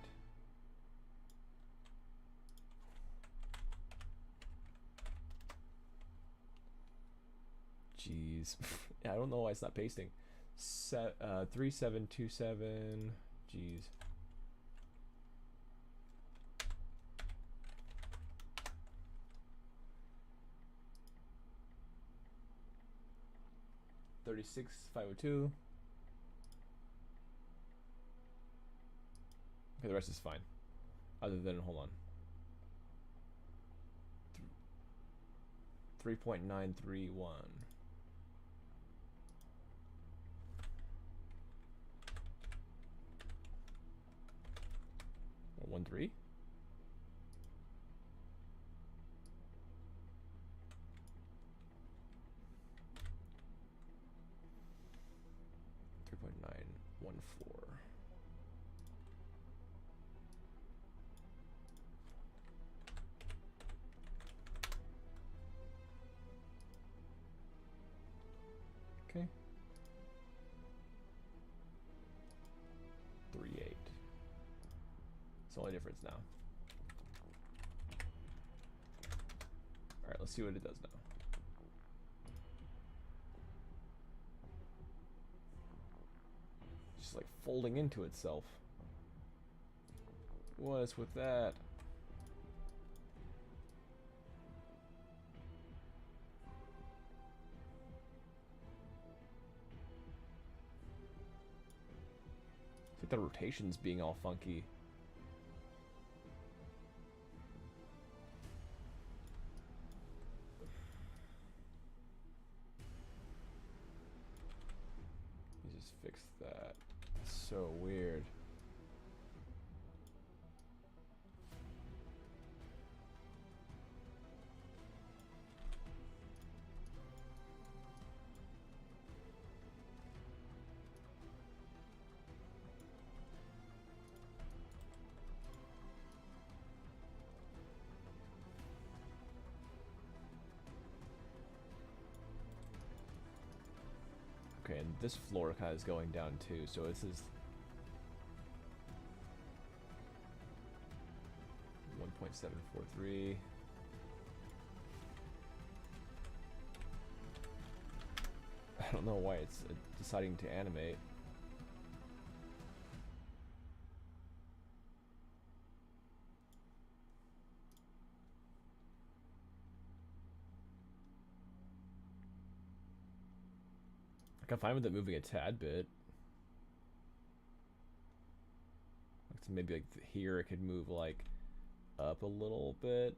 Jeez. I don't know why it's not pasting. 3727. Jeez. $36,502. Okay, the rest is fine. Other than, hold on. 3.931. 13? $3.914. Okay. 3 the only difference now. Alright, let's see what it does now. Just like folding into itself. What is with that? It's like the rotation's being all funky. You just fix that. It's so weird. Okay, and this floor kind of is going down too, so this is 1.743. I don't know why it's deciding to animate. I'm fine with it moving a tad bit. Like, so maybe like here it could move like up a little bit.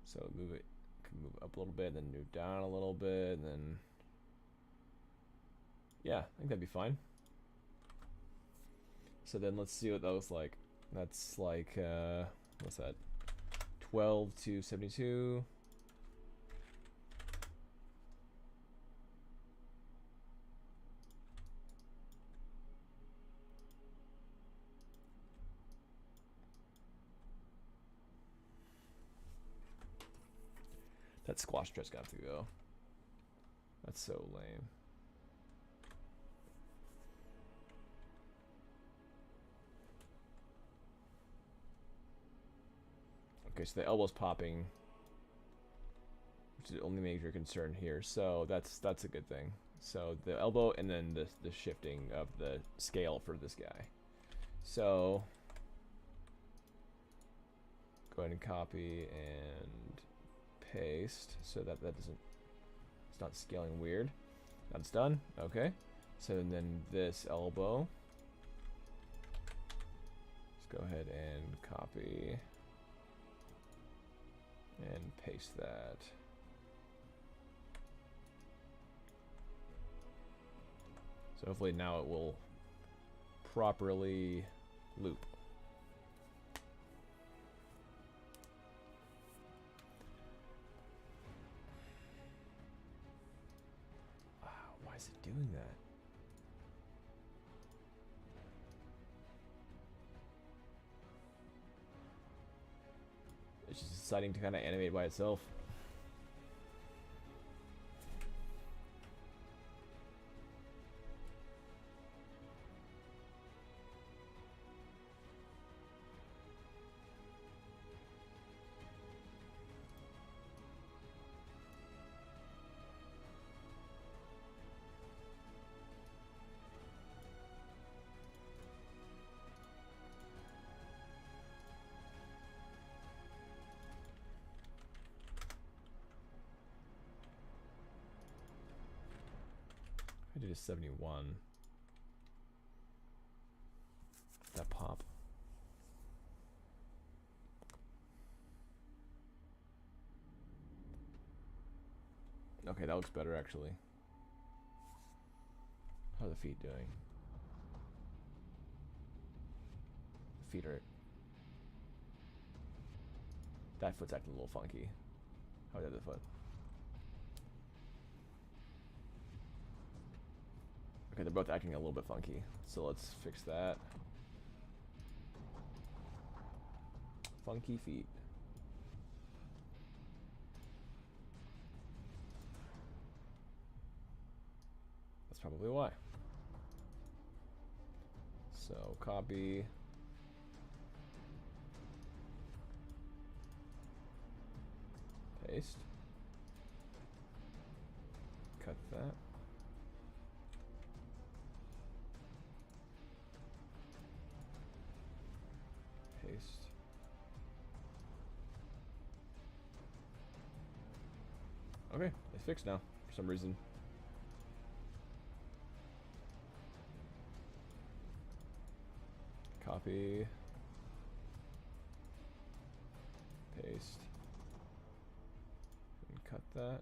So move it, could move up a little bit, then move down a little bit, and then yeah, I think that'd be fine. So then let's see what that looks like. That's like what's that? 12 to 72. That squash dress got to go. That's so lame. Okay, so the elbow's popping, which is the only major concern here. So that's a good thing. So the elbow and then the shifting of the scale for this guy. So go ahead and copy and paste so that doesn't, it's not scaling weird. That's done. Okay, so then this elbow, let's go ahead and copy and paste that. So hopefully now it will properly loop. Why is it doing that? It's just deciding to kind of animate by itself. I did a 71. That pop. Okay, that looks better actually. How are the feet doing? The feet are... That foot's acting a little funky. How did the foot? Okay, they're both acting a little bit funky, so let's fix that. Funky feet. That's probably why. So copy. Paste. Cut that. Paste. Okay, it's fixed now for some reason. Copy. Paste. And cut that.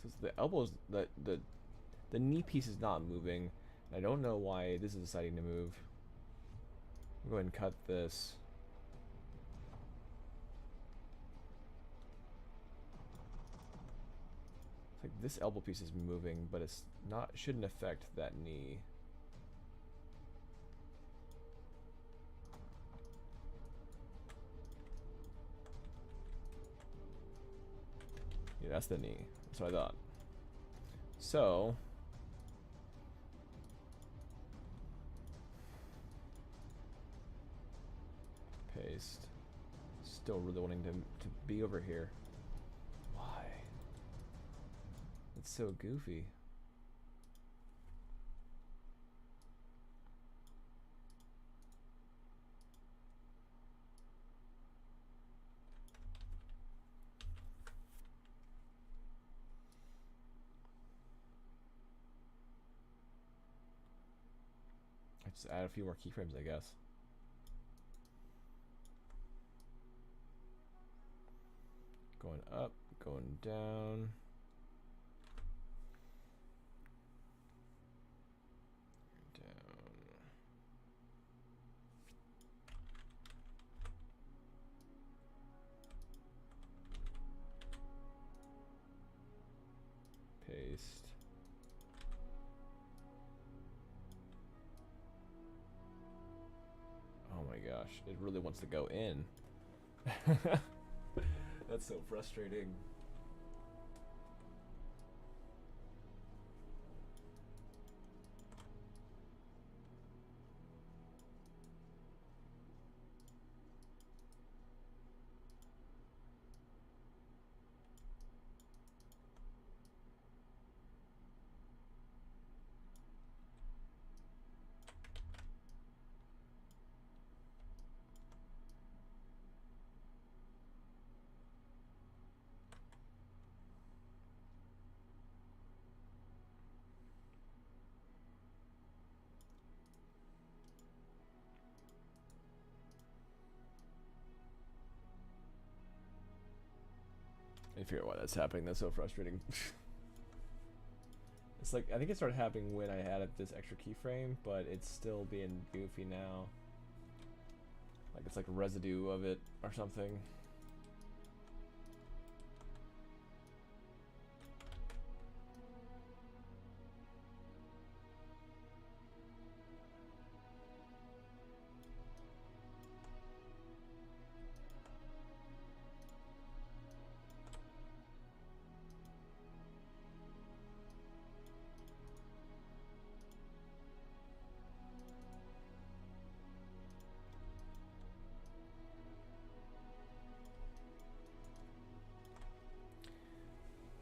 Since the elbows, the knee piece is not moving. I don't know why this is deciding to move. I'll go ahead and cut this. It's like this elbow piece is moving, but it's not. Shouldn't affect that knee. Yeah, that's the knee. That's what I thought. So paste. Still really wanting to be over here. Why? It's so goofy. I just add a few more keyframes, I guess. Going up, going down. Down. Paste. Oh my gosh, it really wants to go in. That's so frustrating. I figure out why that's happening. That's so frustrating. It's like, I think it started happening when I added this extra keyframe, but it's still being goofy now. Like it's like residue of it or something.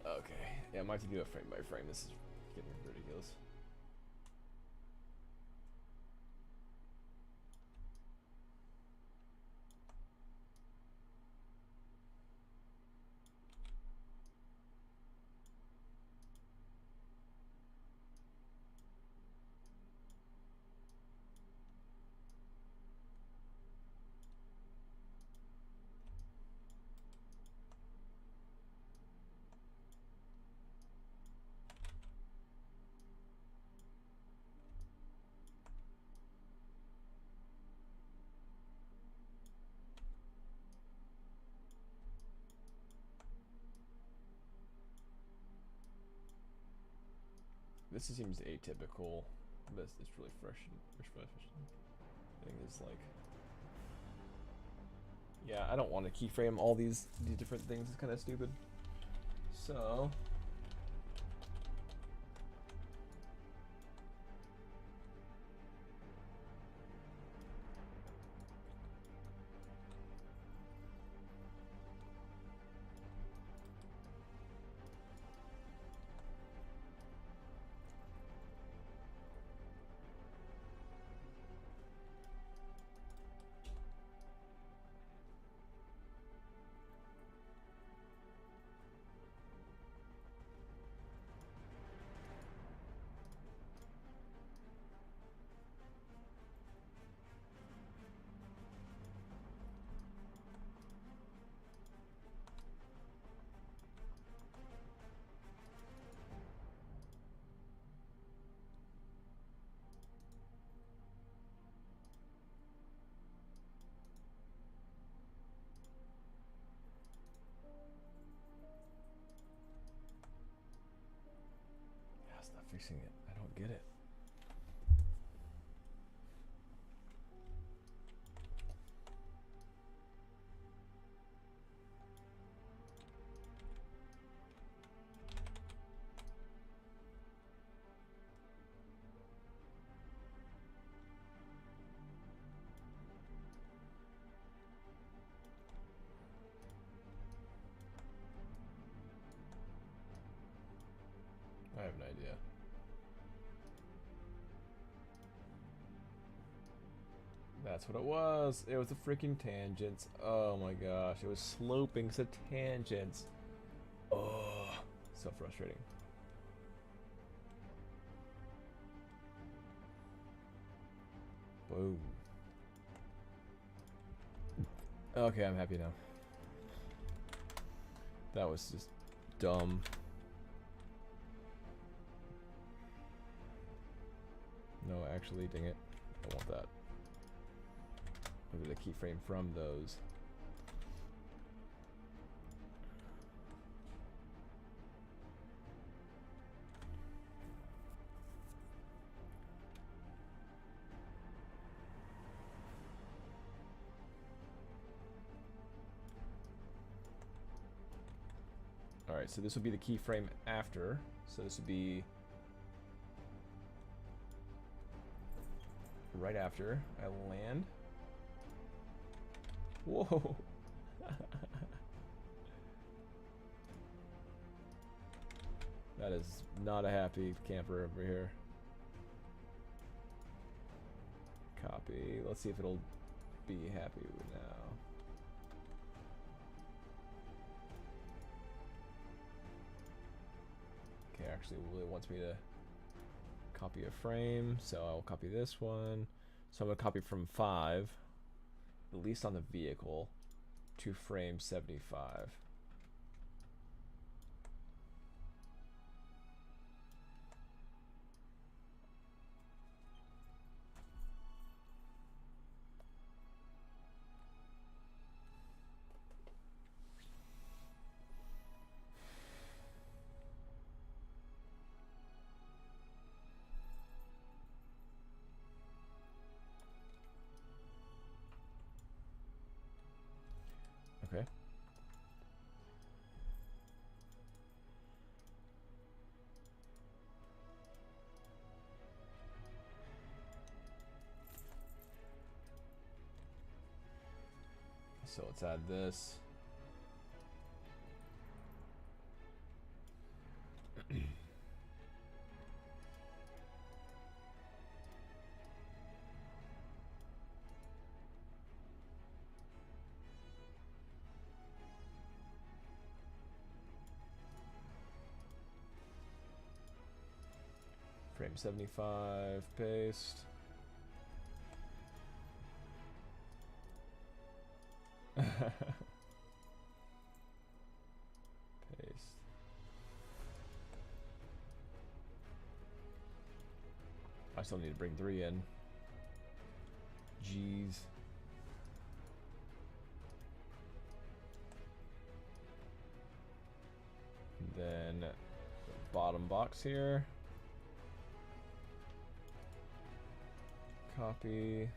Okay, yeah, I might have to do it frame by frame. This is getting ridiculous. This seems atypical. This is really fresh. I think it's like Yeah, I don't want to keyframe all these different things. It's kind of stupid. So it's not fixing it. I don't get it. I have no idea. That's what it was. It was the freaking tangents. Oh my gosh. It was sloping to tangents. Oh, so frustrating. Boom. Okay, I'm happy now. That was just dumb. No, actually, dang it. I want that. Maybe the keyframe from those. Alright, so this would be the keyframe after. So this would be right after I land. Whoa! That is not a happy camper over here. Copy. Let's see if it'll be happy now. Okay, actually it really wants me to copy a frame, so I'll copy this one. So I'm going to copy from 5, at least on the vehicle, to frame 75. Okay. So let's add this. Frame 75, paste. Paste. I still need to bring 3 in. Jeez. Then the bottom box here. Copy.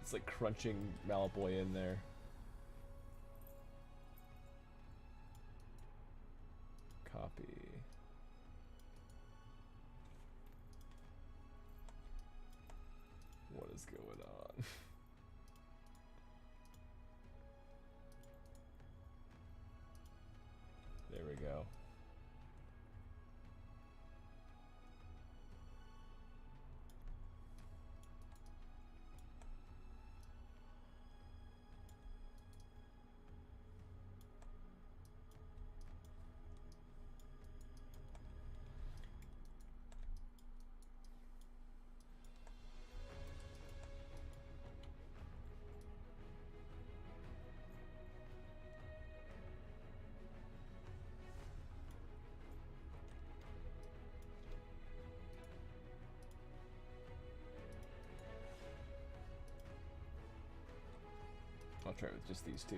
It's like crunching Malboy in there. Copy. What is going on? There we go. I'll try it with just these two.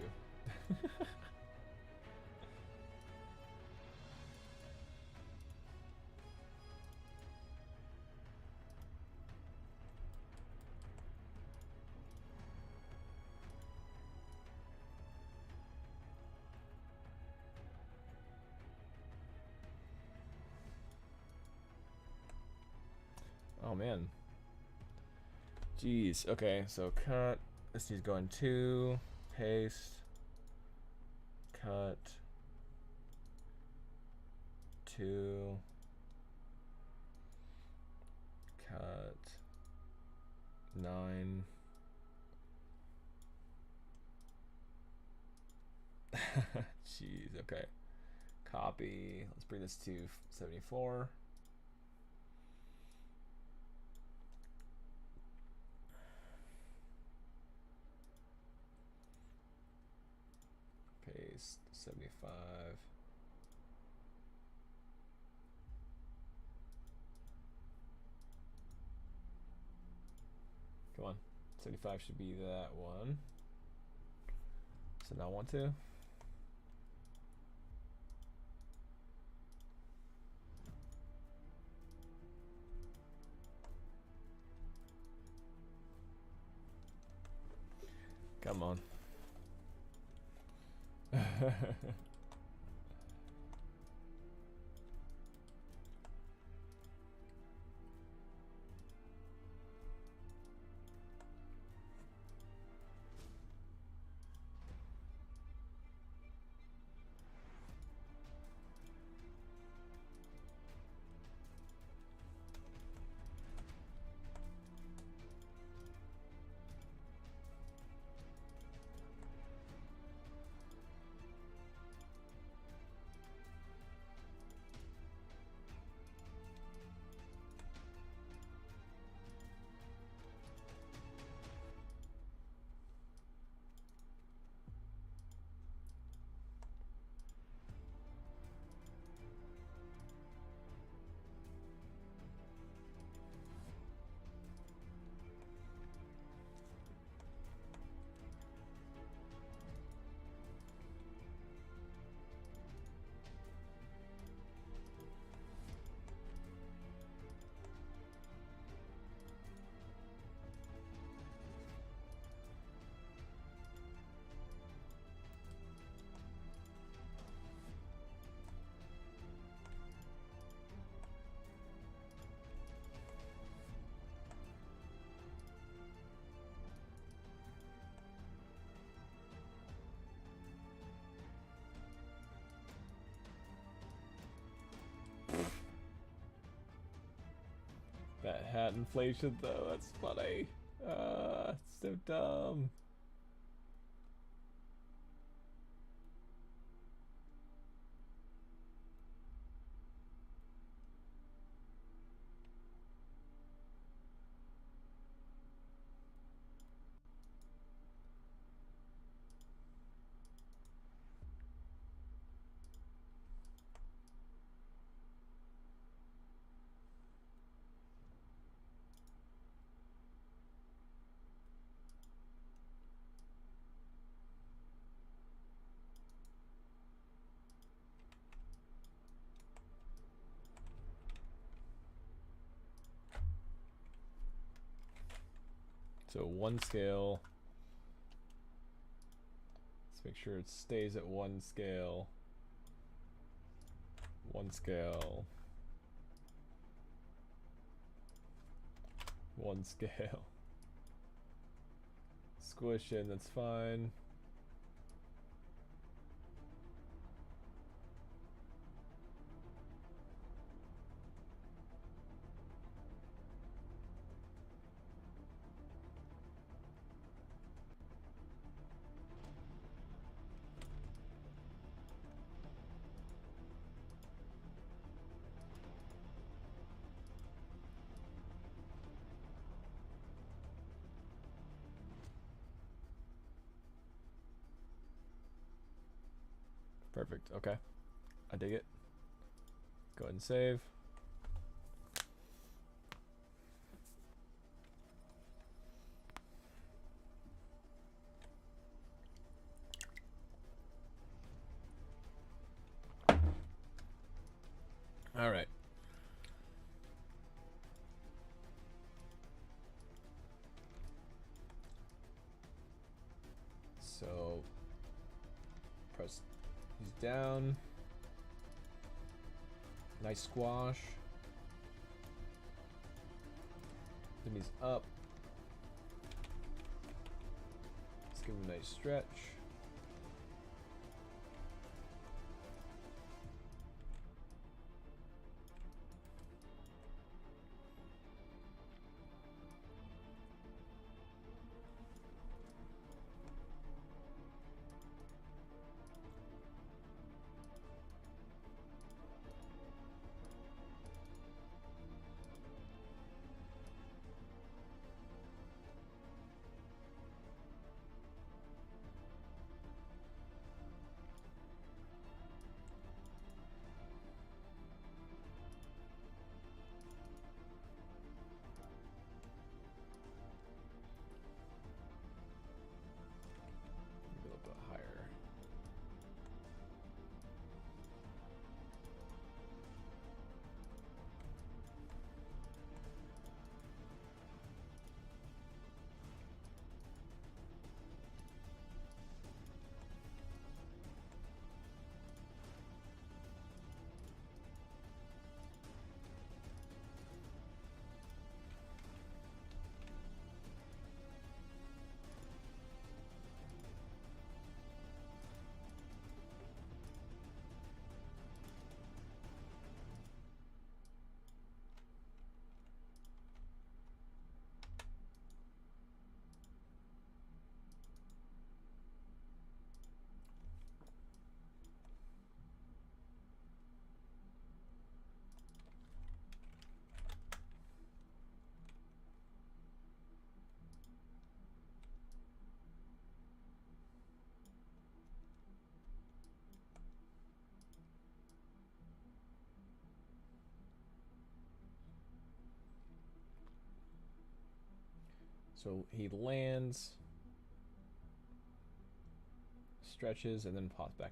Oh man. Jeez. Okay, so cut. This needs to go in 2. Paste. Cut. 2. Cut. 9. Jeez. Okay. Copy. Let's bring this to 74. Paste 75. Come on. 75 should be that one. So now 1, 2. Come on. That hat inflation though, that's funny. It's so dumb. So 1 scale. Let's make sure it stays at 1 scale. 1 scale. 1 scale. Squish in, that's fine. Perfect, okay. I dig it. Go ahead and save. All right. So press these down. Nice squash. Then he's up. Let's give him a nice stretch. Maybe a little bit higher. So he lands, stretches, and then pops back.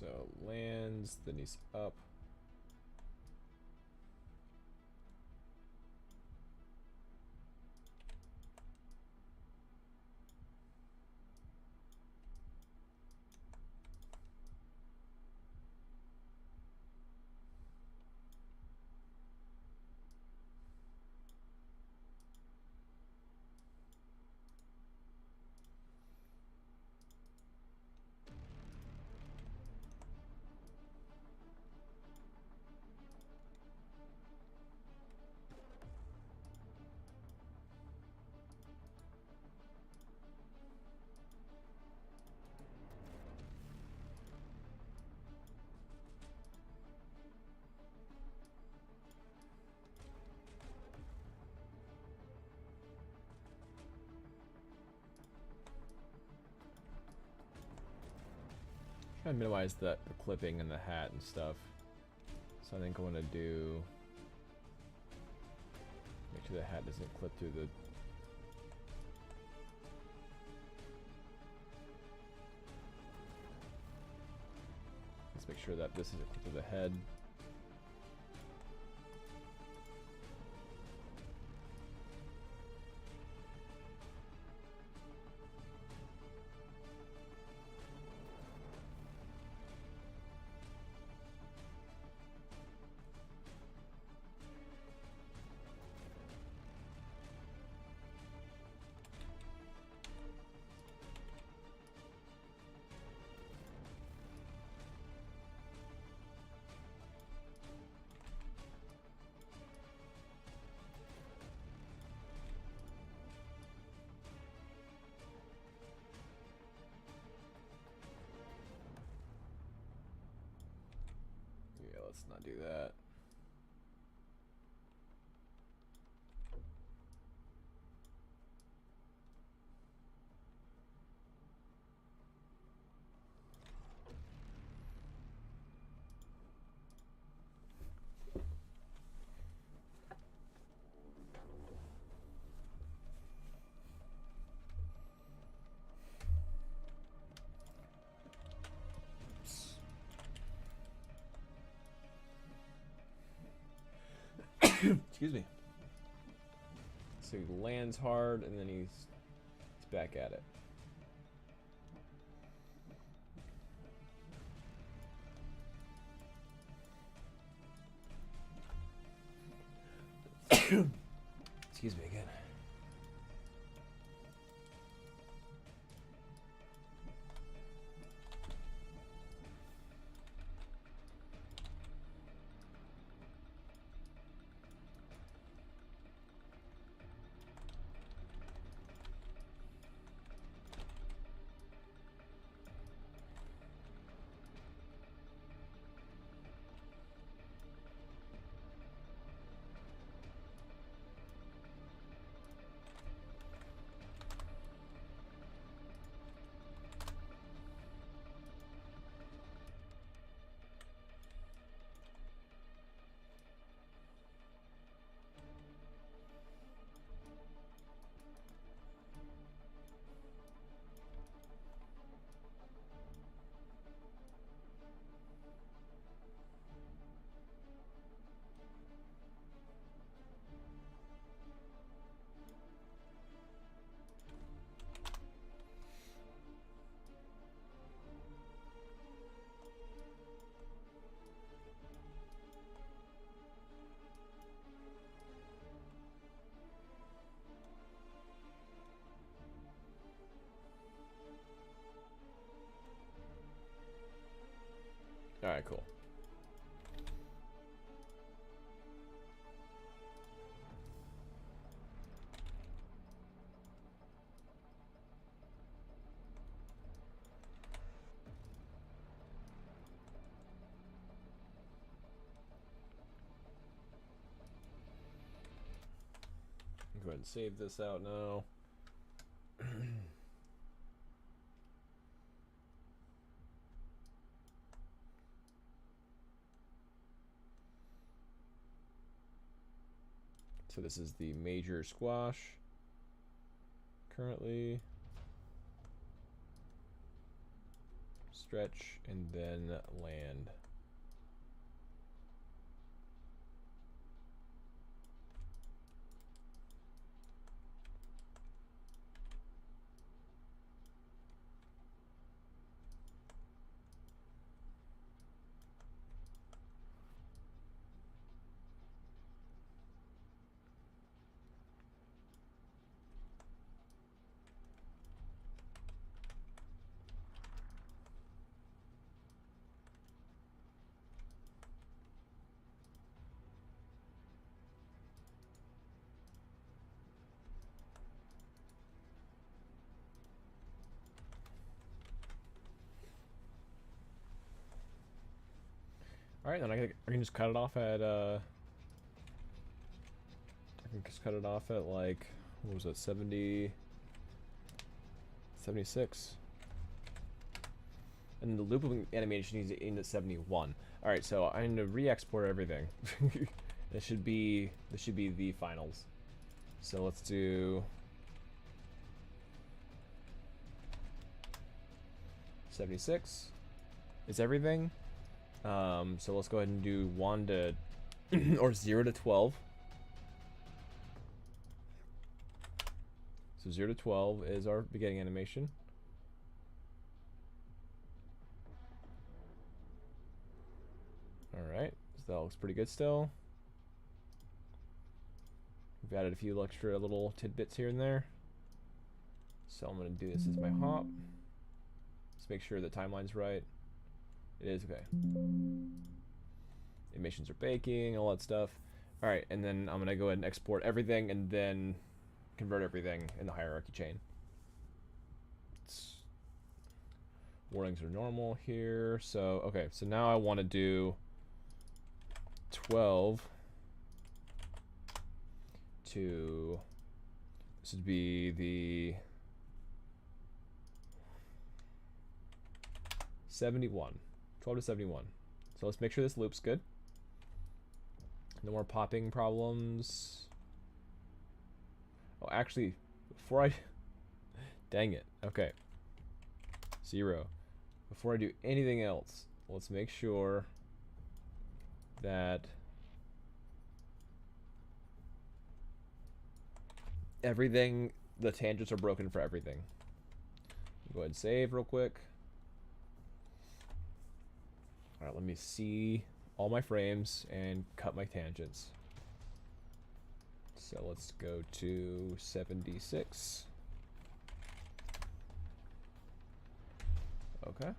So lands, then he's up. Try to minimize the clipping and the hat and stuff. So I think I'm gonna do, make sure the hat doesn't clip through the. Let's make sure that this isn't clipped through the head. Yeah, let's not do that. Excuse me. So he lands hard and then he's back at it. Excuse me again. Alright, cool. Go ahead and save this out now. So this is the major squash currently. stretch, and then land. Alright, then I can just cut it off at, I can just cut it off at, like, what was it, 70... 76. And the looping animation needs to end at 71. Alright, so I need to re-export everything. This should be the finals. So let's do 76 is everything. So let's go ahead and do 1 to or 0 to 12. So 0 to 12 is our beginning animation. Alright, so that looks pretty good still. We've added a few extra little tidbits here and there. So I'm going to do this as my hop. Let's make sure the timeline's right. It is, okay. Animations are baking, all that stuff. Alright, and then I'm going to go ahead and export everything and then convert everything in the hierarchy chain. Warnings are normal here. So, okay, so now I want to do 12 to, this would be the 71. 12 to 71. So let's make sure this loop's good. No more popping problems. Oh, actually, before I... Dang it. Okay. 0. Before I do anything else, let's make sure that everything, the tangents are broken for everything. Go ahead and save real quick. Alright, let me see all my frames and cut my tangents. So let's go to 76. Okay.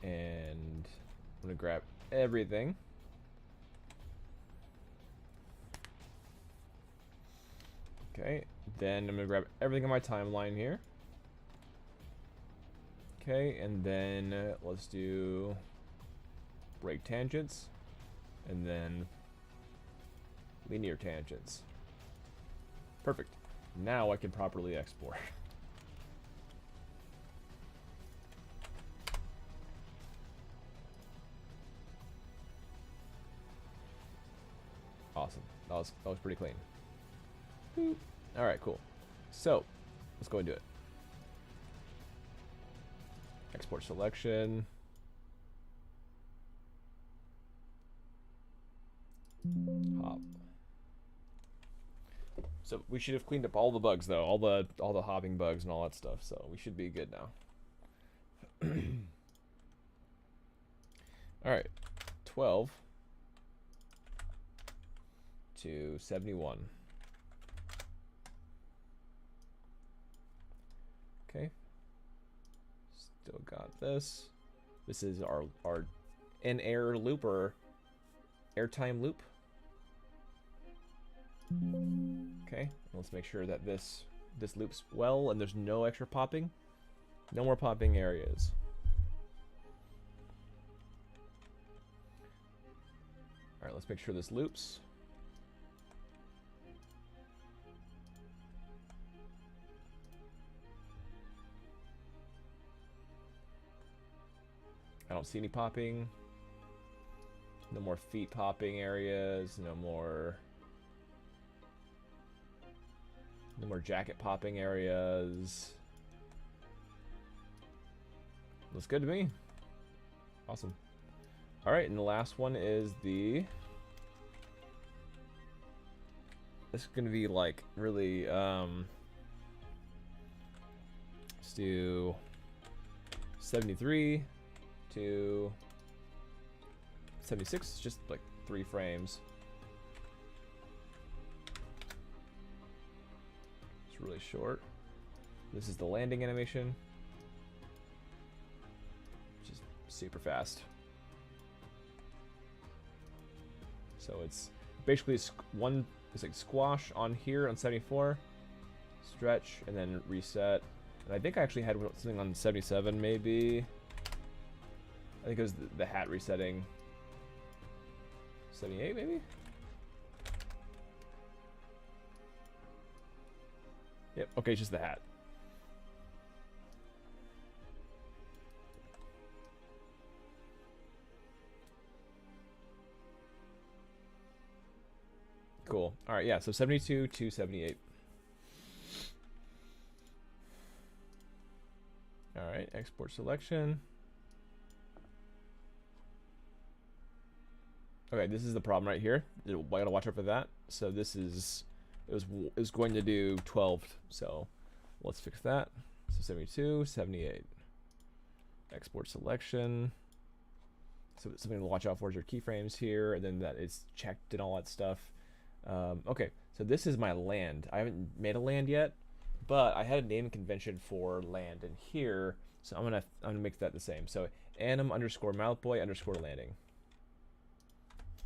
And I'm going to grab everything. Okay. Then I'm going to grab everything on my timeline here. Okay. And then let's do break tangents. And then linear tangents. Perfect. Now I can properly export. Awesome. That was pretty clean. Boop. All right, cool. So let's go and do it. Export selection. Hop. So we should have cleaned up all the bugs though, all the hopping bugs and all that stuff. So we should be good now. All right, 12 to 71. Okay. Still got this. This is our in-air loop or airtime loop. Okay, let's make sure that this loops well and there's no extra popping. No more popping areas. Alright, let's make sure this loops. I don't see any popping. No more feet popping areas. No more jacket popping areas. Looks good to me. Awesome. Alright, and the last one is the... This is gonna be like really, let's do 73 to 76, just like 3 frames. It's really short. This is the landing animation, which is super fast. So it's basically it's like squash on here on 74, stretch, and then reset. And I think I actually had something on 77 maybe. I think it was the hat resetting. 78 maybe? Yep, okay, it's just the hat. Cool. Alright, yeah, so 72 to 78. Alright, export selection. Okay, this is the problem right here. I gotta watch out for that. So this is, it was going to do 12, so let's fix that. So 72, 78. Export selection. So something to watch out for is your keyframes here, and then that it's checked and all that stuff. Okay, so this is my land. I haven't made a land yet, but I had a naming convention for land in here, so I'm gonna make that the same. So anim underscore mouthboy underscore landing.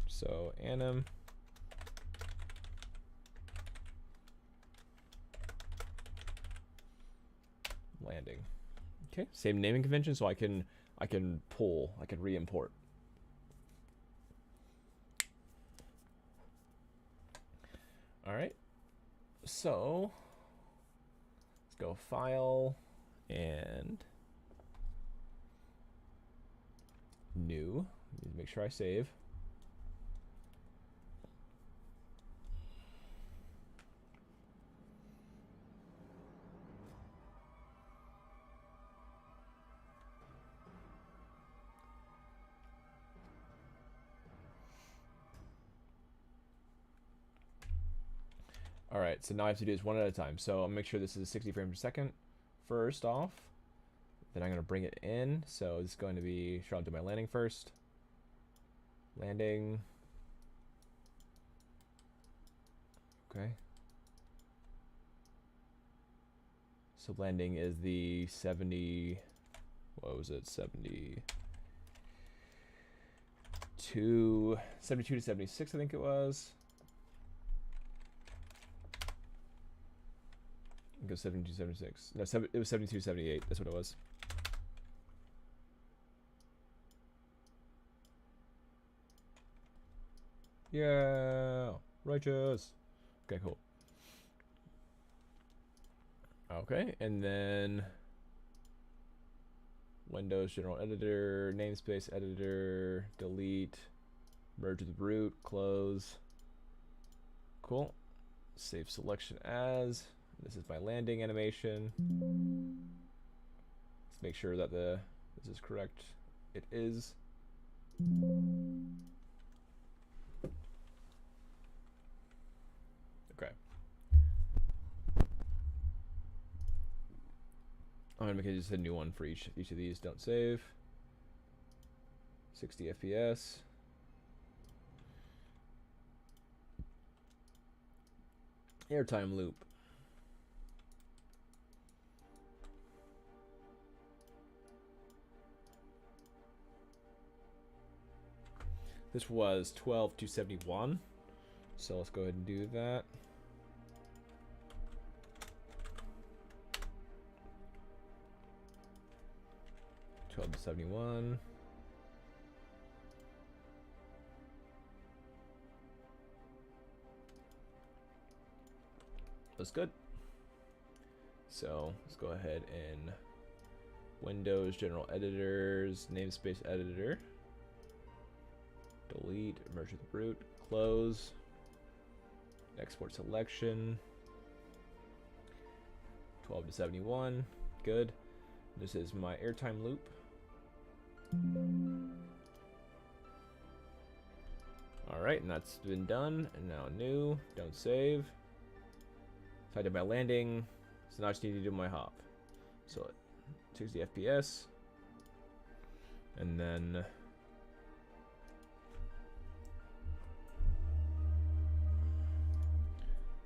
So anim landing. Okay, same naming convention, so I can re-import. All right, so let's go file and new. Make sure I save. All right, so now I have to do this one at a time. So I'll make sure this is 60 frames per second first off. Then I'm going to bring it in. So it's going to be, sure, I'll do my landing first. Landing. Okay. So landing is the 70, what was it, 72 to 76, I think it was. Go 72, 76. No, it was 72, 78. That's what it was. Yeah, righteous. Okay, cool. Okay, and then Windows General Editor, namespace editor, delete, merge with root, close. Cool. Save selection as. This is my landing animation. Let's make sure that this is correct. It is. Okay. I'm gonna make it just a new one for each of these. Don't save. 60 FPS. Airtime loop. This was 12 to 71, so let's go ahead and do that. To 71. That's good. So let's go ahead and Windows General Editors, namespace editor. Delete, merge with root, close, export selection, 12 to 71, good. This is my airtime loop. Alright, and that's been done. And now new. Don't save. So I did my landing. So now I just need to do my hop. So it takes the FPS. And then...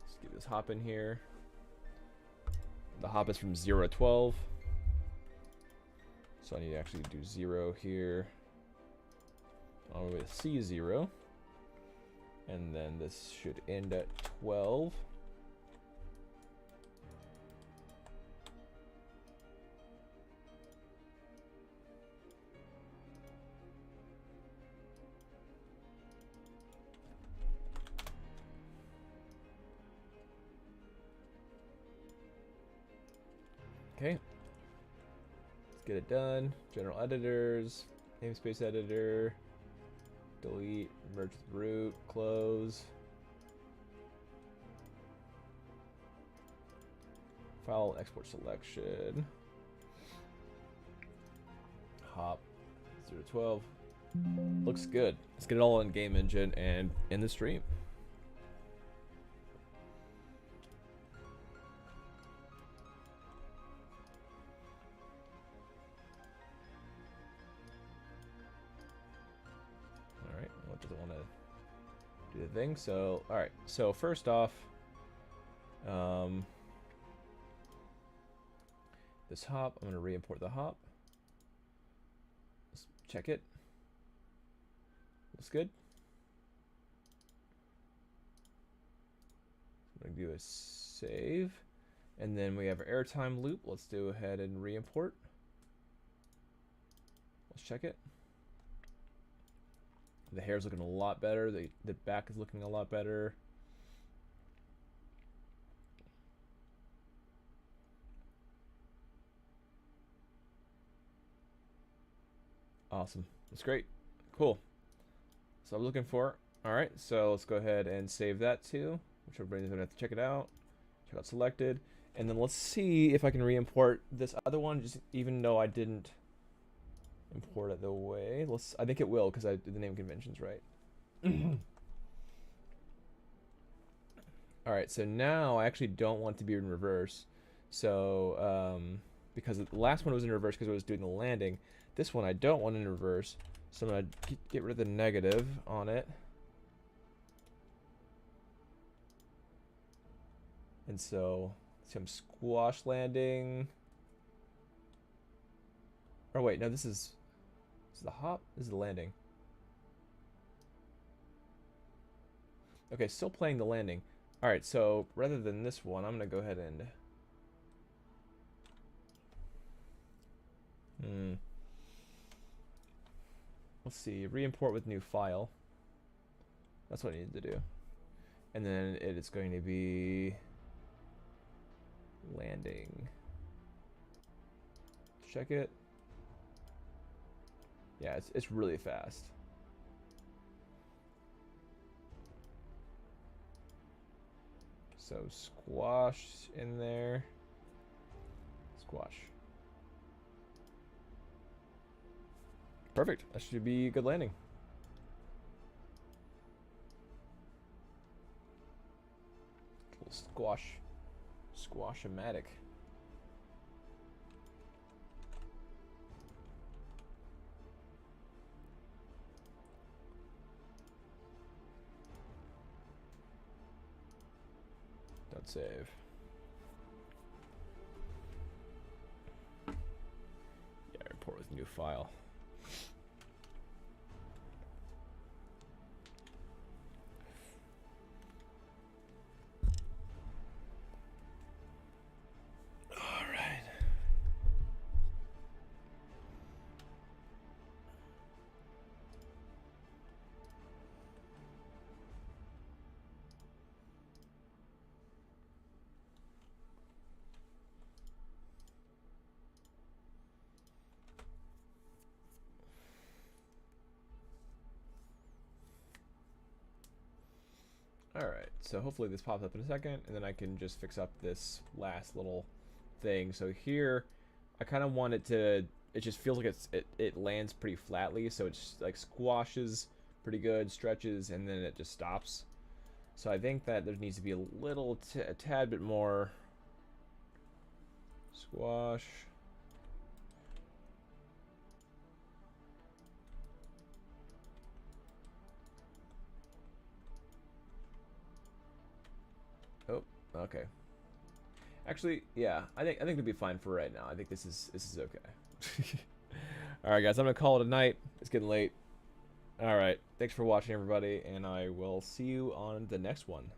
let's get this hop in here. The hop is from 0 to 12. So I need to actually do 0 here. All the way to C0. And then this should end at 12. Okay. Let's get it done. General editors, namespace editor, delete, merge with root, close. File export selection. Hop 0 to 12. Looks good. Let's get it all in game engine and in the stream. Doesn't want to do the thing. So, all right. So first off, this hop, I'm going to re-import the hop. Let's check it. Looks good. I'm going to do a save. And then we have our airtime loop. Let's go ahead and re-import. Let's check it. The hair's looking a lot better. The back is looking a lot better. Awesome. That's great. Cool. So I'm looking for. All right. So let's go ahead and save that too. Which everybody's gonna have to check it out. Check out selected, and then let's see if I can re-import this other one. Just even though I didn't import it the way. I think it will because I did the name conventions right. All right, so now I actually don't want it to be in reverse. So because the last one was in reverse because it was doing the landing. This one I don't want in reverse. So I'm gonna get rid of the negative on it. And so some squash landing. Oh wait, no, this is the hop? This is the landing. Okay, still playing the landing. Alright, so rather than this one, I'm gonna go ahead and let's see, re-import with new file. That's what I need to do. And then it is going to be landing. Check it. Yeah, it's really fast. So squash in there. Squash. Perfect. That should be a good landing. Little squash. Squash-o-matic. Don't save. Yeah, import with new file. Alright, so hopefully this pops up in a second, and then I can just fix up this last little thing. So here, I kind of want it to it just feels like it lands pretty flatly, so it's like squashes pretty good, stretches, and then it just stops. So I think that there needs to be a tad bit more squash. Oh, okay. Actually, yeah, I think it'll be fine for right now. I think this is okay. All right, guys, I'm gonna call it a night. It's getting late. All right, thanks for watching, everybody, and I will see you on the next one.